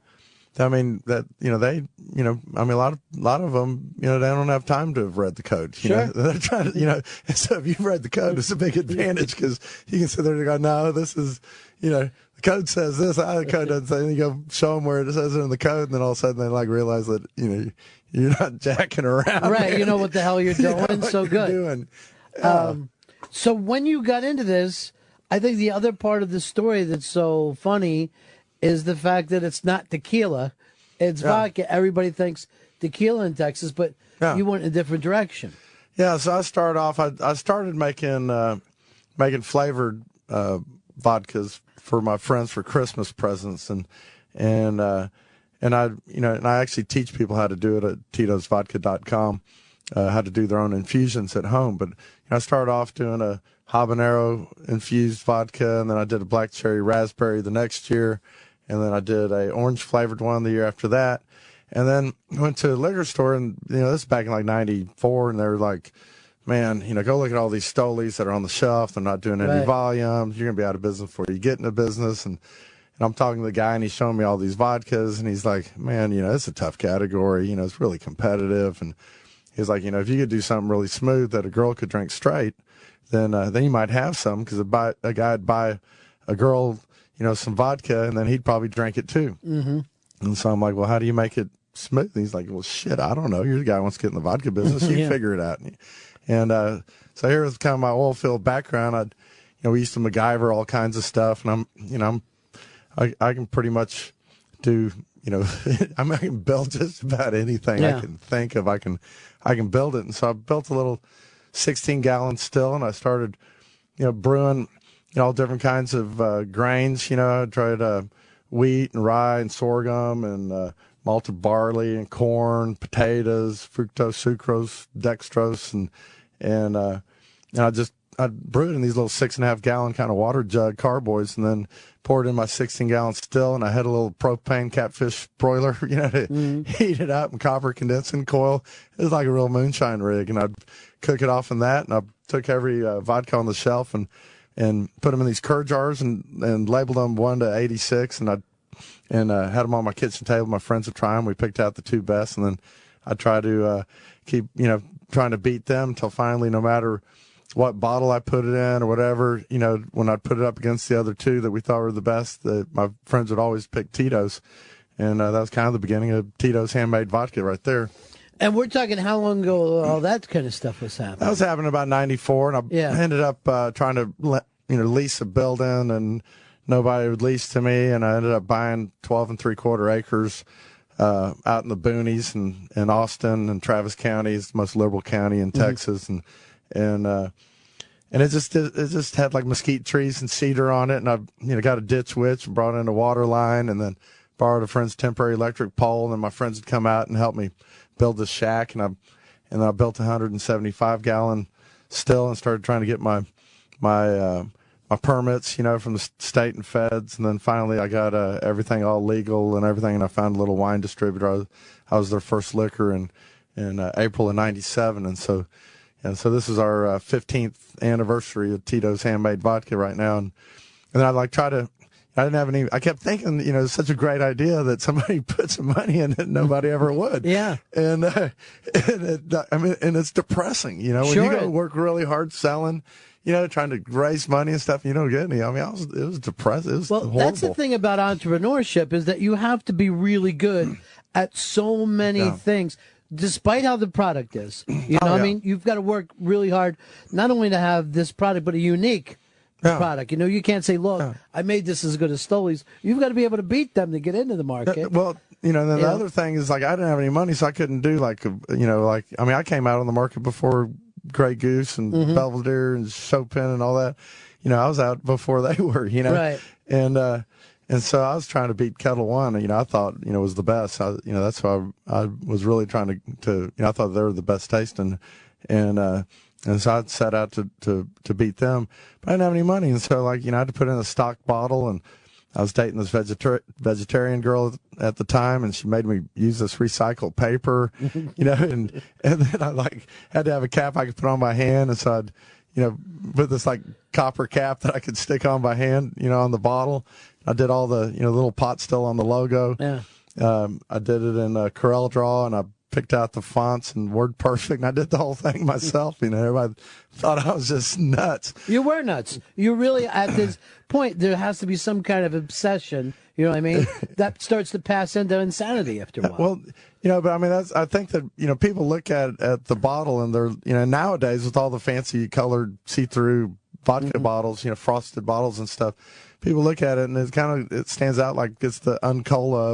I mean that they I mean a lot of them they don't have time to have read the code. They're trying to and so if you've read the code, it's a big advantage because you can sit there and go, no, this is the code says this. The code doesn't say. And you go show them where it says it in the code, and then all of a sudden they like realize that you're not jacking around. Right, man. You know what the hell you're doing. So good. Doing. So when you got into this, I think the other part of the story that's so funny is the fact that it's not tequila, it's vodka. Everybody thinks tequila in Texas, but you went in a different direction. Yeah, so I started off. I started making flavored vodkas for my friends for Christmas presents, and I actually teach people how to do it at titosvodka.com, how to do their own infusions at home. But I started off doing a habanero infused vodka, and then I did a black cherry raspberry the next year, and then I did a orange flavored one the year after that. And then went to a liquor store, and this is back in like '94, and they were like, "Man, go look at all these Stolies that are on the shelf. They're not doing any Right. volumes. You're gonna be out of business before you get into business." And I'm talking to the guy, and he's showing me all these vodkas, and he's like, "Man, it's a tough category. It's really competitive." And he's like, "If you could do something really smooth that a girl could drink straight, then you might have some, because a guy would buy a girl, some vodka, and then he'd probably drink it too." Mm-hmm. And so I'm like, "Well, how do you make it smooth?" And he's like, "Well, shit, I don't know. You're the guy who wants to get in the vodka business. You Yeah. figure it out." And so here was kind of my oil field background. We used to MacGyver all kinds of stuff, and I can pretty much do, I can build just about anything Yeah. I can think of. I can build it. And so I built a little 16-gallon still, and I started, brewing, all different kinds of grains. I tried wheat and rye and sorghum and malted barley and corn, potatoes, fructose, sucrose, dextrose, and I brewed in these little 6.5-gallon kind of water jug carboys, and then poured in my 16-gallon still, and I had a little propane catfish broiler, to heat it up, and copper condensing coil. It was like a real moonshine rig, and I'd cook it off in that, and I took every vodka on the shelf and put them in these cur jars and labeled them 1 to 86, and I had them on my kitchen table. My friends would try them. We picked out the 2 best, and then I try to keep, trying to beat them until finally, no matter what bottle I put it in or whatever, when I put it up against the other 2 that we thought were the best, my friends would always pick Tito's. And that was kind of the beginning of Tito's handmade vodka right there. And we're talking how long ago all that kind of stuff was happening? That was happening about '94, and I ended up trying to lease a building, and nobody would lease to me, and I ended up buying 12 3/4 acres out in the boonies in Austin and Travis County. It's the most liberal county in Texas, and it just had like mesquite trees and cedar on it, and I got a ditch witch and brought in a water line, and then borrowed a friend's temporary electric pole, and then my friends would come out and help me build this shack, and I built a 175-gallon still, and started trying to get my permits, from the state and feds, and then finally I got everything all legal and everything, and I found a little wine distributor. I was their first liquor in April of '97, and so this is our 15th anniversary of Tito's handmade vodka right now, and then I didn't have any. I kept thinking, it's such a great idea that somebody put some money in it, and nobody ever would. Yeah. And it's depressing, when Sure. you go work really hard selling, trying to raise money and stuff, you don't get any. It was depressing. It was horrible. That's the thing about entrepreneurship, is that you have to be really good at so many things, despite how the product is. I mean, you've got to work really hard, not only to have this product, but a unique product. You can't say, look, I made this as good as Stoli's. You've got to be able to beat them to get into the market. Then the other thing is, like, I didn't have any money, so I couldn't do I came out on the market before Grey Goose and Belvedere and Chopin and all that. I was out before they were, Right. And so I was trying to beat Kettle One. I thought, was the best. That's why I was really trying to I thought they were the best tasting. And so I set out to beat them. But I didn't have any money. And so, I had to put in a stock bottle. And I was dating this vegetarian girl at the time, and she made me use this recycled paper, and then I had to have a cap I could put on my hand. And so I'd, put this copper cap that I could stick on my hand, on the bottle. I did all the, little pot still on the logo. Yeah. I did it in Corel Draw, and I picked out the fonts and WordPerfect, and I did the whole thing myself. Everybody thought I was just nuts. You were nuts. You really, at this point, there has to be some kind of obsession, you know what I mean? That starts to pass into insanity after a while. Well, but I mean, I think that, people look at the bottle, and they're, nowadays with all the fancy colored see-through vodka bottles, frosted bottles and stuff, people look at it and it stands out like it's the Uncola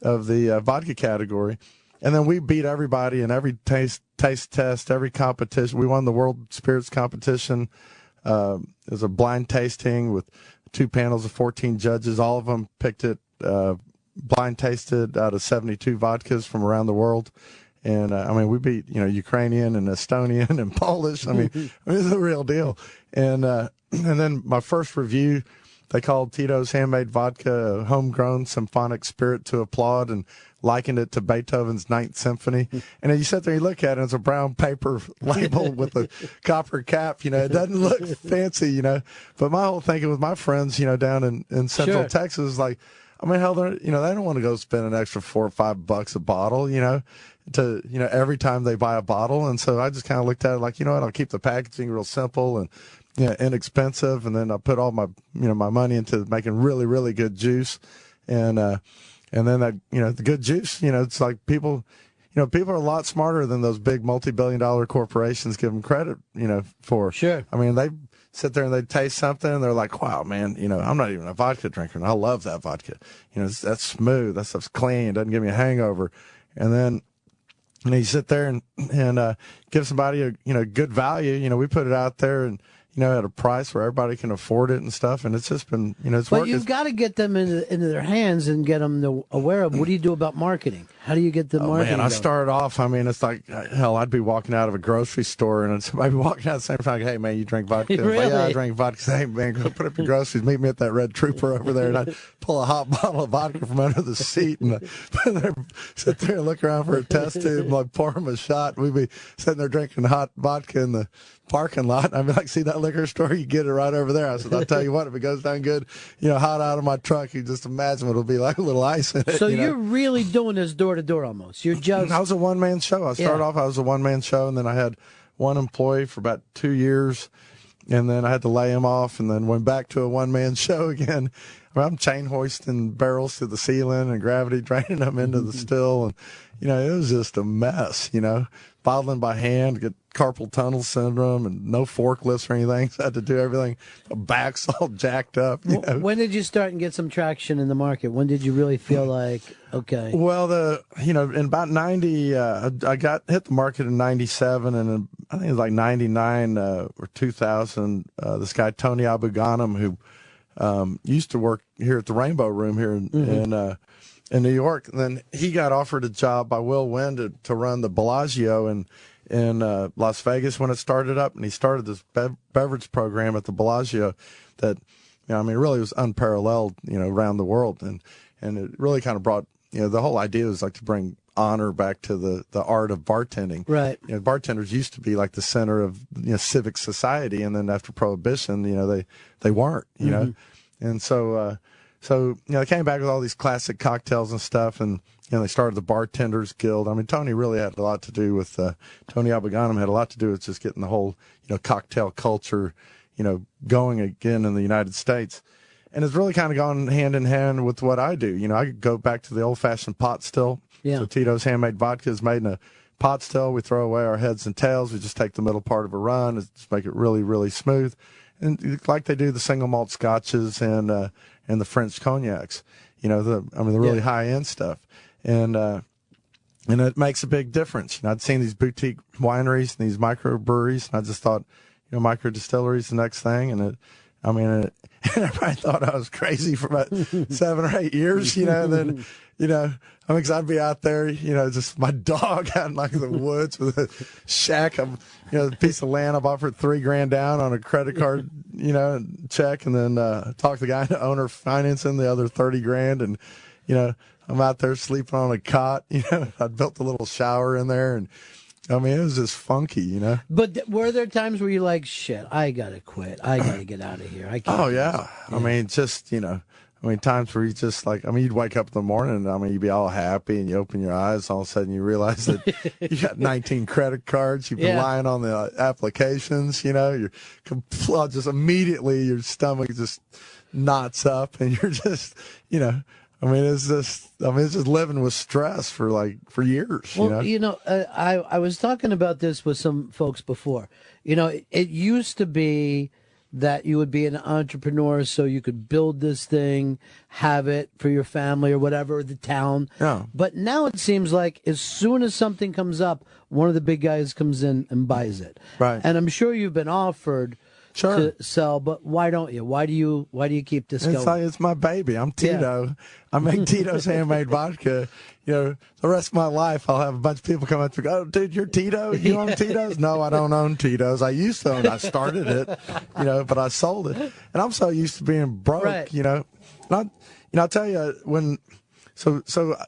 of the vodka category. And then we beat everybody in every taste test, every competition. We won the World Spirits competition. It was a blind tasting with 2 panels of 14 judges. All of them picked it, blind tasted out of 72 vodkas from around the world. And, we beat, Ukrainian and Estonian and Polish. It's a real deal. And then my first review they called Tito's handmade vodka a homegrown symphonic spirit to applaud and likened it to Beethoven's Ninth Symphony. And then you sit there and you look at it, it's a brown paper label with a copper cap. It doesn't look fancy, But my whole thinking with my friends, down in Central Texas, like, hell, they don't want to go spend an extra $4 or $5 a bottle, to every time they buy a bottle. And so I just kind of looked at it like, I'll keep the packaging real simple and inexpensive, and then I'll put all my my money into making really, really good juice. And then that, the good juice, it's like people are a lot smarter than those big multi-billion-dollar corporations give them credit, for. Sure. They sit there and they taste something and they're like, wow, man, I'm not even a vodka drinker and I love that vodka. That's smooth. That stuff's clean. Doesn't give me a hangover. And then, you sit there and give somebody a good value. We put it out there and, at a price where everybody can afford it and stuff. And it's just been, it's But working. you've got to get them into their hands and get them aware of, what do you do about marketing? How do you get the marketing? Man, I started off, it's like, hell, I'd be walking out of a grocery store and somebody walking out the same time, hey, man, you drink vodka? Really? Like, yeah, I drink vodka. Hey, man, go put up your groceries. Meet me at that Red Trooper over there. And I'd pull a hot bottle of vodka from under the seat and sit there and look around for a test tube, like pour them a shot. We'd be sitting there drinking hot vodka in the parking lot. Like, see that liquor store? You get it right over there. I said, I'll tell you what, if it goes down good, hot out of my truck, you just imagine what it'll be like, a little ice in it. So you're really doing this door to door almost. You're just. I was a one-man show. I started off, I was a one-man show, and then I had one employee for about 2 years, and then I had to lay him off, and then went back to a one-man show again. I'm chain hoisting barrels to the ceiling and gravity draining them into the still, and it was just a mess. Bottling by hand, get carpal tunnel syndrome, and no forklifts or anything. So I had to do everything. The back's all jacked up. When did you start and get some traction in the market? When did you really feel like, okay? Well, in about 90, I hit the market in 97, and I think it was like 99 or 2000. This guy Tony Abu Ghanem, who used to work here at the Rainbow Room here in New York, and then he got offered a job by Will Wynn to run the Bellagio in Las Vegas when it started up, and he started this beverage program at the Bellagio that, really was unparalleled, around the world, and it really kind of brought, the whole idea was like to bring honor back to the art of bartending. Right. Bartenders used to be like the center of civic society, and then after Prohibition, they weren't, and so. So, they came back with all these classic cocktails and stuff, and, they started the Bartenders Guild. Tony really had a lot to do with, Tony Abu Ghanem had a lot to do with just getting the whole, cocktail culture, going again in the United States. And it's really kind of gone hand in hand with what I do. I could go back to the old-fashioned pot still. Yeah. So Tito's handmade vodka is made in a pot still. We throw away our heads and tails. We just take the middle part of a run, just make it really, really smooth. And like they do the single malt scotches and the French cognacs, the really high end stuff, and it makes a big difference. I'd seen these boutique wineries and these microbreweries, and I just thought, micro distilleries the next thing, and and everybody thought I was crazy for about 7 or 8 years, and then, because I'd be out there, just my dog out in like the woods with a shack of, a piece of land I bought for $3,000 down on a credit card, check, and then talk to the guy, the owner financing the other $30,000, and I'm out there sleeping on a cot. I built a little shower in there, and it was just funky, But were there times where you're like, shit, I gotta quit, I gotta get out of here? I can't. Oh yeah. Just times where you just like, you'd wake up in the morning and, you'd be all happy and you open your eyes, all of a sudden you realize that you got 19 credit cards, you've been lying on the applications, you're just immediately your stomach just knots up and you're just, it's just living with stress for years, Well, I was talking about this with some folks before. It used to be that you would be an entrepreneur so you could build this thing, have it for your family or whatever, the town. Yeah. But now it seems like as soon as something comes up, one of the big guys comes in and buys it. Right. And I'm sure you've been offered Sure. to sell, but why don't you? Why do you keep this going? It's my baby. I'm Tito. Yeah. I make Tito's handmade vodka. The rest of my life, I'll have a bunch of people come up to me, oh, dude, you're Tito? You own Tito's? No, I don't own Tito's. I used to own it. I started it, but I sold it. And I'm so used to being broke, right. And I'll tell you, when so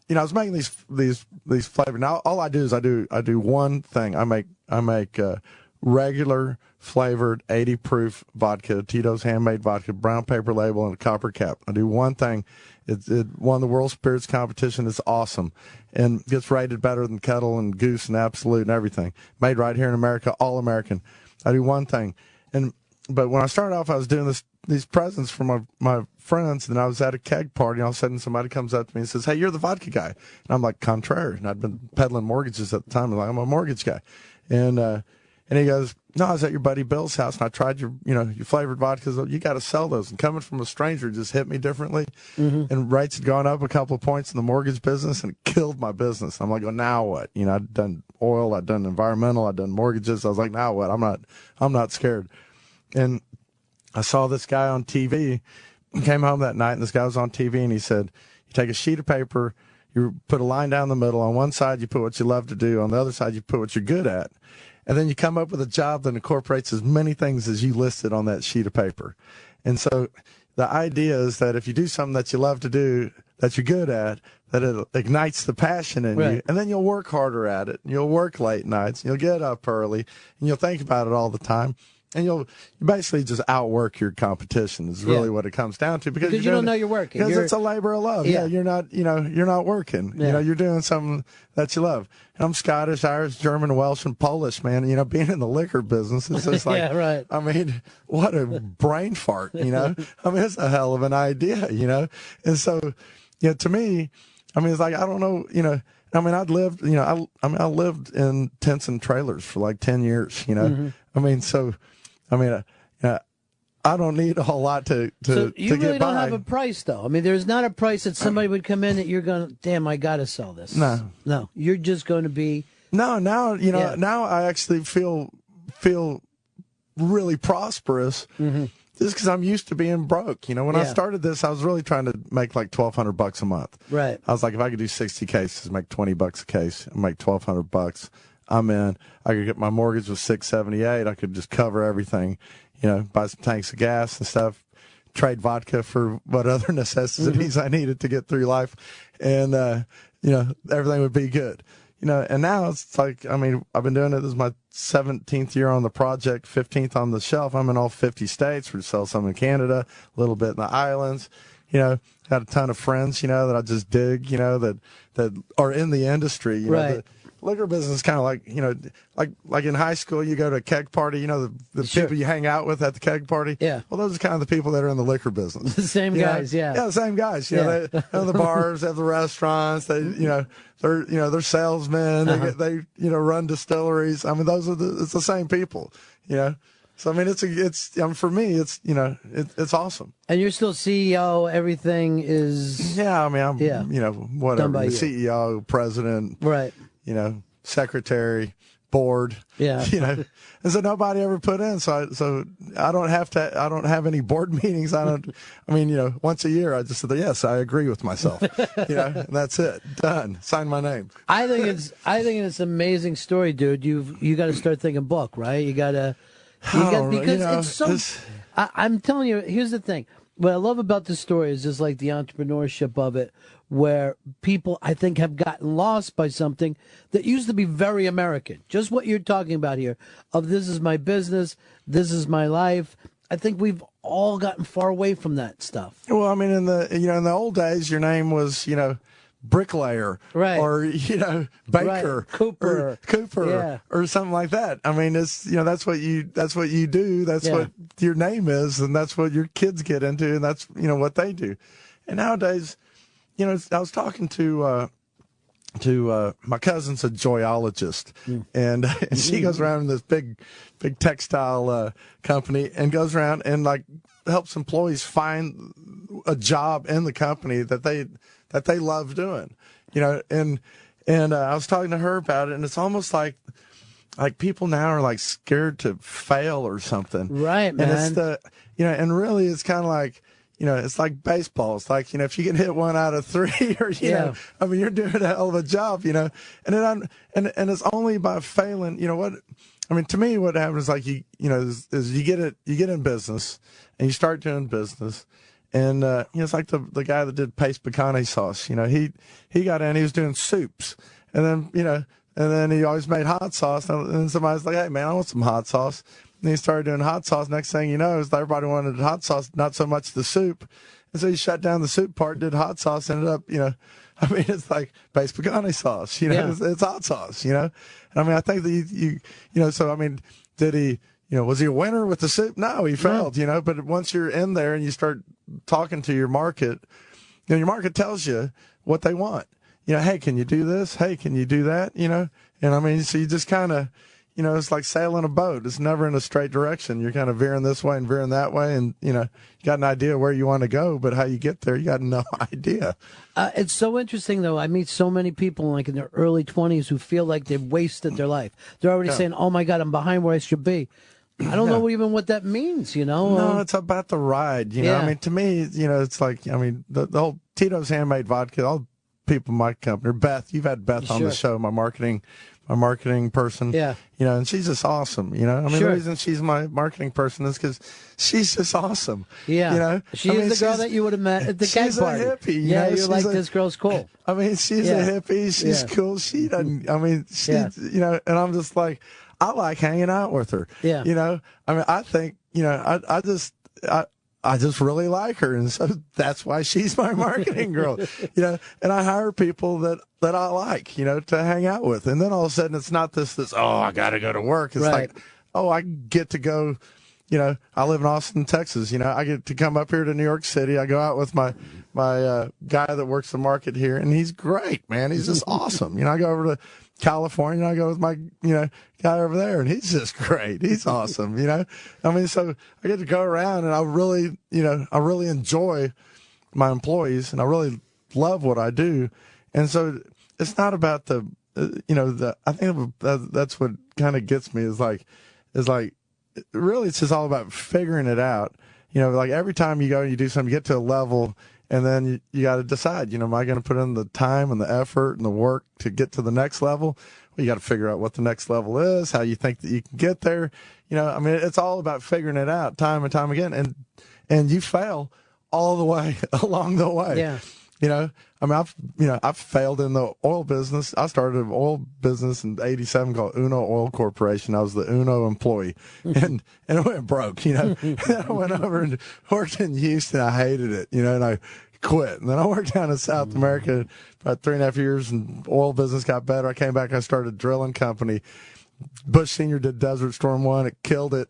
I was making these flavors. Now all I do is I do one thing. I make regular flavored 80 proof vodka, Tito's handmade vodka, brown paper label and a copper cap. I do one thing. It won the World Spirits competition. It's awesome and gets rated better than Kettle and Goose and Absolute and everything. Made right here in America, all American. I do one thing. But when I started off, I was doing these presents for my friends, and I was at a keg party, and all of a sudden somebody comes up to me and says, hey, you're the vodka guy. And I'm like, contrary. And I'd been peddling mortgages at the time. I'm like, I'm a mortgage guy. And he goes, no, I was at your buddy Bill's house, and I tried your flavored vodkas. You got to sell those. And coming from a stranger just hit me differently. Mm-hmm. And rates had gone up a couple of points in the mortgage business, and it killed my business. I'm like, well, now what? I'd done oil, I'd done environmental, I'd done mortgages. I was like, now what? I'm not scared. And I saw this guy on TV. Came home that night, and this guy was on TV, and he said, you take a sheet of paper, you put a line down the middle. On one side, you put what you love to do. On the other side, you put what you're good at. And then you come up with a job that incorporates as many things as you listed on that sheet of paper. And so the idea is that if you do something that you love to do, that you're good at, that it ignites the passion in you, and then you'll work harder at it. You'll work late nights, and you'll get up early, and you'll think about it all the time. And you basically just outwork your competition is really what it comes down to because you don't know you're working. Because it's a labor of love. Yeah, you're not working. Yeah. You're doing something that you love. And I'm Scottish, Irish, German, Welsh, and Polish, man. Being in the liquor business is just like, yeah, right. I mean, what a brain fart, I mean, it's a hell of an idea, And so, to me, I mean, it's like, I don't know, I mean, I lived in tents and trailers for like 10 years, Mm-hmm. I mean, so, I don't need a whole lot to so you to really get by. don't have a price, though. I mean, there's not a price that somebody would come in that you're going, damn, I got to sell this. No, you're just going to be. No, now now I actually feel really prosperous. Mm-hmm. Just because I'm used to being broke. When I started this, I was really trying to make like $1,200 a month. Right. I was like, if I could do 60 cases, make $20 a case, and make $1,200, I'm in. I could get my mortgage was $678. I could just cover everything, buy some tanks of gas and stuff, trade vodka for what other necessities I needed to get through life, and everything would be good. And now it's like, I mean, I've been doing it. This is my 17th year on the project, 15th on the shelf. I'm in all 50 states. We sell some in Canada, a little bit in the islands. Got a ton of friends, that I just dig, that are in the industry. Right. The liquor business is kind of like, like in high school, you go to a keg party, the Sure. people you hang out with at the keg party. Yeah. Well, those are kind of the people that are in the liquor business. The same guys, yeah. Yeah, the same guys. Yeah. They have the bars, they have the restaurants. They, they're salesmen. They run distilleries. I mean, it's the same people. So I mean, it's for me, it's awesome. And you're still CEO. Everything is. Yeah, I mean, I'm whatever. Done by you. CEO, president. Right. Secretary, board. Yeah. And so nobody ever put in. So I don't have any board meetings. Once a year I just said, yes, I agree with myself. And that's it. Done. Sign my name. I think it's an amazing story, dude. You got to start thinking book, right? I'm telling you, here's the thing. What I love about this story is just like the entrepreneurship of it, where people, I think, have gotten lost by something that used to be very American. Just what you're talking about here, of this is my business, this is my life. I think we've all gotten far away from that stuff. Well, I mean, in the old days, your name was, bricklayer, right? Or baker, right. Cooper, yeah. Or something like that. I mean, it's that's what you do. That's what your name is, and that's what your kids get into, and that's what they do. And nowadays, I was talking to my cousin's a joyologist, and she goes around in this big textile company and goes around and like helps employees find a job in the company that they love doing, and I was talking to her about it, and it's almost like like people now are like scared to fail or something. Right, man. And it's and really it's kind of like, it's like baseball. It's like, if you get hit 1 out of 3 or, know, I mean, you're doing a hell of a job, and it's only by failing, to me, what happens is like, is you get in business and you start doing business. And, it's like the guy that did paste pecane sauce, he got in, he was doing soups, and then, and then he always made hot sauce. And then somebody's like, hey, man, I want some hot sauce. And he started doing hot sauce. Next thing you know, is everybody wanted hot sauce, not so much the soup. And so he shut down the soup part, did hot sauce, ended up, it's like paste pecane sauce, it's hot sauce, And I mean, I think that so, I mean, did he, was he a winner with the soup? No, he failed, but once you're in there and you start talking to your market, your market tells you what they want. Hey, can you do this? Hey, can you do that? And I mean, so you just kind of, it's like sailing a boat. It's never in a straight direction. You're kind of veering this way and veering that way. And, you got an idea where you want to go, but how you get there, you got no idea. It's so interesting, though. I meet so many people like in their early 20s who feel like they've wasted their life. They're already saying, oh, my God, I'm behind where I should be. I don't know even what that means, No, it's about the ride, I mean, to me, it's like, I mean, the whole Tito's handmade vodka, all people in my company, Beth, you've had Beth on the show, my marketing person. Yeah. And she's just awesome, I mean, the reason she's my marketing person is because she's just awesome. Yeah. She is the girl that you would have met at the keg party. She's a hippie. Yeah, you're like, this girl's cool. I mean, she's a hippie. She's cool. She doesn't, I mean, and I'm just like, I like hanging out with her. Yeah. I mean, I think, I just really like her, and so that's why she's my marketing girl, and I hire people that I like, to hang out with. And then all of a sudden it's not this, oh, I got to go to work. It's like, oh, I get to go, I live in Austin, Texas, I get to come up here to New York City. I go out with my guy that works the market here, and he's great, man. He's just awesome. I go over to California, and I go with my, guy over there, and he's just great. He's awesome, I mean, so I get to go around, and I really enjoy my employees, and I really love what I do. And so it's not about I think that's what kind of gets me is like, really it's just all about figuring it out. Like every time you go and you do something, you get to a level, and then you got to decide, am I going to put in the time and the effort and the work to get to the next level? Well, you got to figure out what the next level is, how you think that you can get there. I mean, it's all about figuring it out time and time again. And you fail all the way along the way. Yeah. I mean, I've failed in the oil business. I started an oil business in '87 called Uno Oil Corporation. I was the Uno employee, and it went broke. And I went over and worked in Houston. I hated it. And I quit. And then I worked down in South America about 3.5 years, and oil business got better. I came back. I started a drilling company. Bush Senior did Desert Storm 1. It killed it.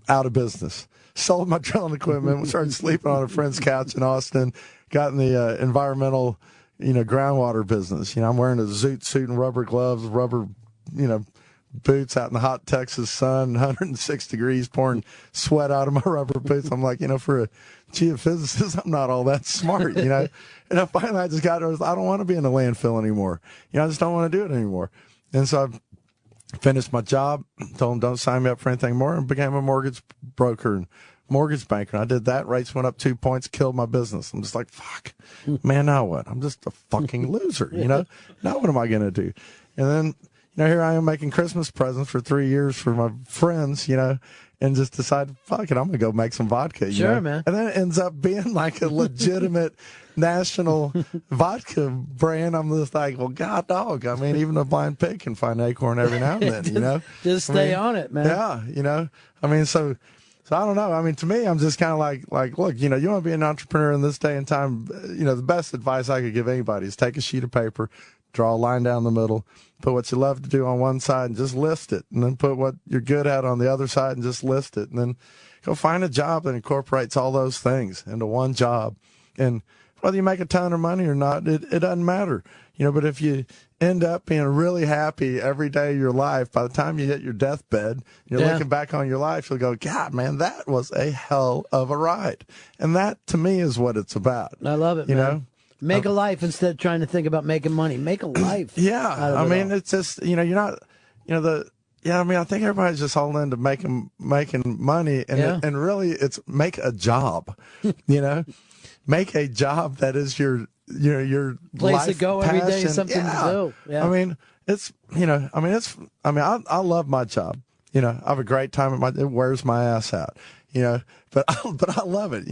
Out of business. Sold my drilling equipment. Started sleeping on a friend's couch in Austin. Got in the environmental, groundwater business. I'm wearing a zoot suit and rubber gloves, rubber, boots out in the hot Texas sun, 106 degrees, pouring sweat out of my rubber boots. I'm like, for a geophysicist, I'm not all that smart, And I finally just got to, I don't want to be in a landfill anymore. I just don't want to do it anymore. And so I finished my job, told them don't sign me up for anything more, and became a mortgage broker and mortgage banker. And I did that. Rates went up 2 points, killed my business. I'm just like, fuck, man, now what? I'm just a fucking loser, Now what am I going to do? And then, here I am making Christmas presents for 3 years for my friends, and just decided, fuck it, I'm going to go make some vodka. Sure, man. And then it ends up being like a legitimate national vodka brand. I'm just like, well, God dog. I mean, even a blind pig can find an acorn every now and then, Just stay on it, man. Yeah, I mean, so I don't know. I mean, to me, I'm just kind of like, look, you want to be an entrepreneur in this day and time. The best advice I could give anybody is take a sheet of paper, draw a line down the middle, put what you love to do on one side and just list it, and then put what you're good at on the other side and just list it, and then go find a job that incorporates all those things into one job. And whether you make a ton of money or not, it doesn't matter. But if you end up being really happy every day of your life, by the time you hit your deathbed, you're looking back on your life, you'll go, God, man, that was a hell of a ride. And that, to me, is what it's about. I love it, man. Make a life instead of trying to think about making money. Make a life. Yeah. I mean, it's just, you're not, Yeah, I mean, I think everybody's just holding into making money, and Yeah. and really, it's make a job. Make a job that is your Place life to go every day, passion. something to do. Yeah. I mean, I love my job. I have a great time at it wears my ass out. But I love it.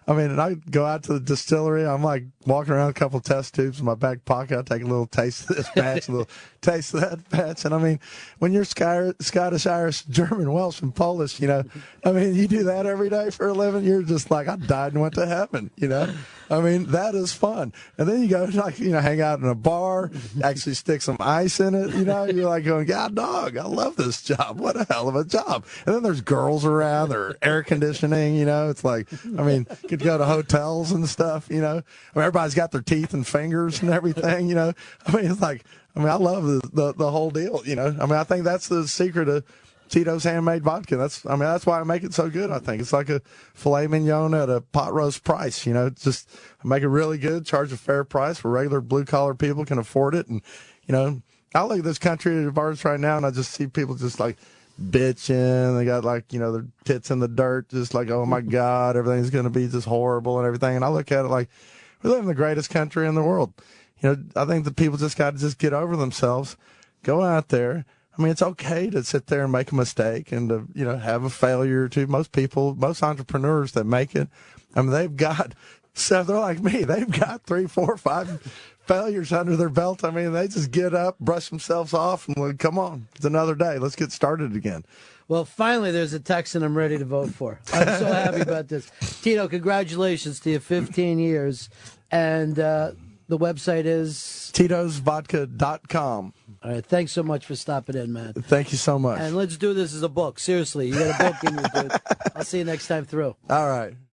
I mean, and I go out to the distillery. I'm like walking around a couple of test tubes in my back pocket. I take a little taste of this batch, a little taste of that batch. And I mean, when you're Scottish, Irish, German, Welsh, and Polish, I mean, you do that every day for a living. You're just like, I died and went to heaven. I mean, that is fun. And then you go hang out in a bar, actually stick some ice in it. You're like going, God dog, I love this job. What a hell of a job. And then there's girls around, there's air conditioning. It's like, I mean, could go to hotels and stuff. I mean, everybody's got their teeth and fingers and everything. I mean, it's like, I love the whole deal. I mean, I think that's the secret of Tito's handmade vodka. That's why I make it so good. I think it's like a filet mignon at a pot roast price. Just make it really good, charge a fair price where regular blue collar people can afford it. And I look at this country of ours right now, and I just see people just like bitching. They got like their tits in the dirt, just like, oh my God, everything's going to be just horrible and everything. And I look at it like we live in the greatest country in the world. I think the people just got to just get over themselves, go out there. I mean, it's okay to sit there and make a mistake and to, have a failure or two. Most entrepreneurs that make it, I mean, they're like me. They've got 3, 4, 5 failures under their belt. I mean, they just get up, brush themselves off, and like, come on, it's another day. Let's get started again. Well, finally, there's a Texan I'm ready to vote for. I'm so happy about this. Tito, congratulations to you, 15 years. And the website is? TitosVodka.com. All right, thanks so much for stopping in, man. Thank you so much. And let's do this as a book. Seriously, you got a book in you, dude. I'll see you next time through. All right.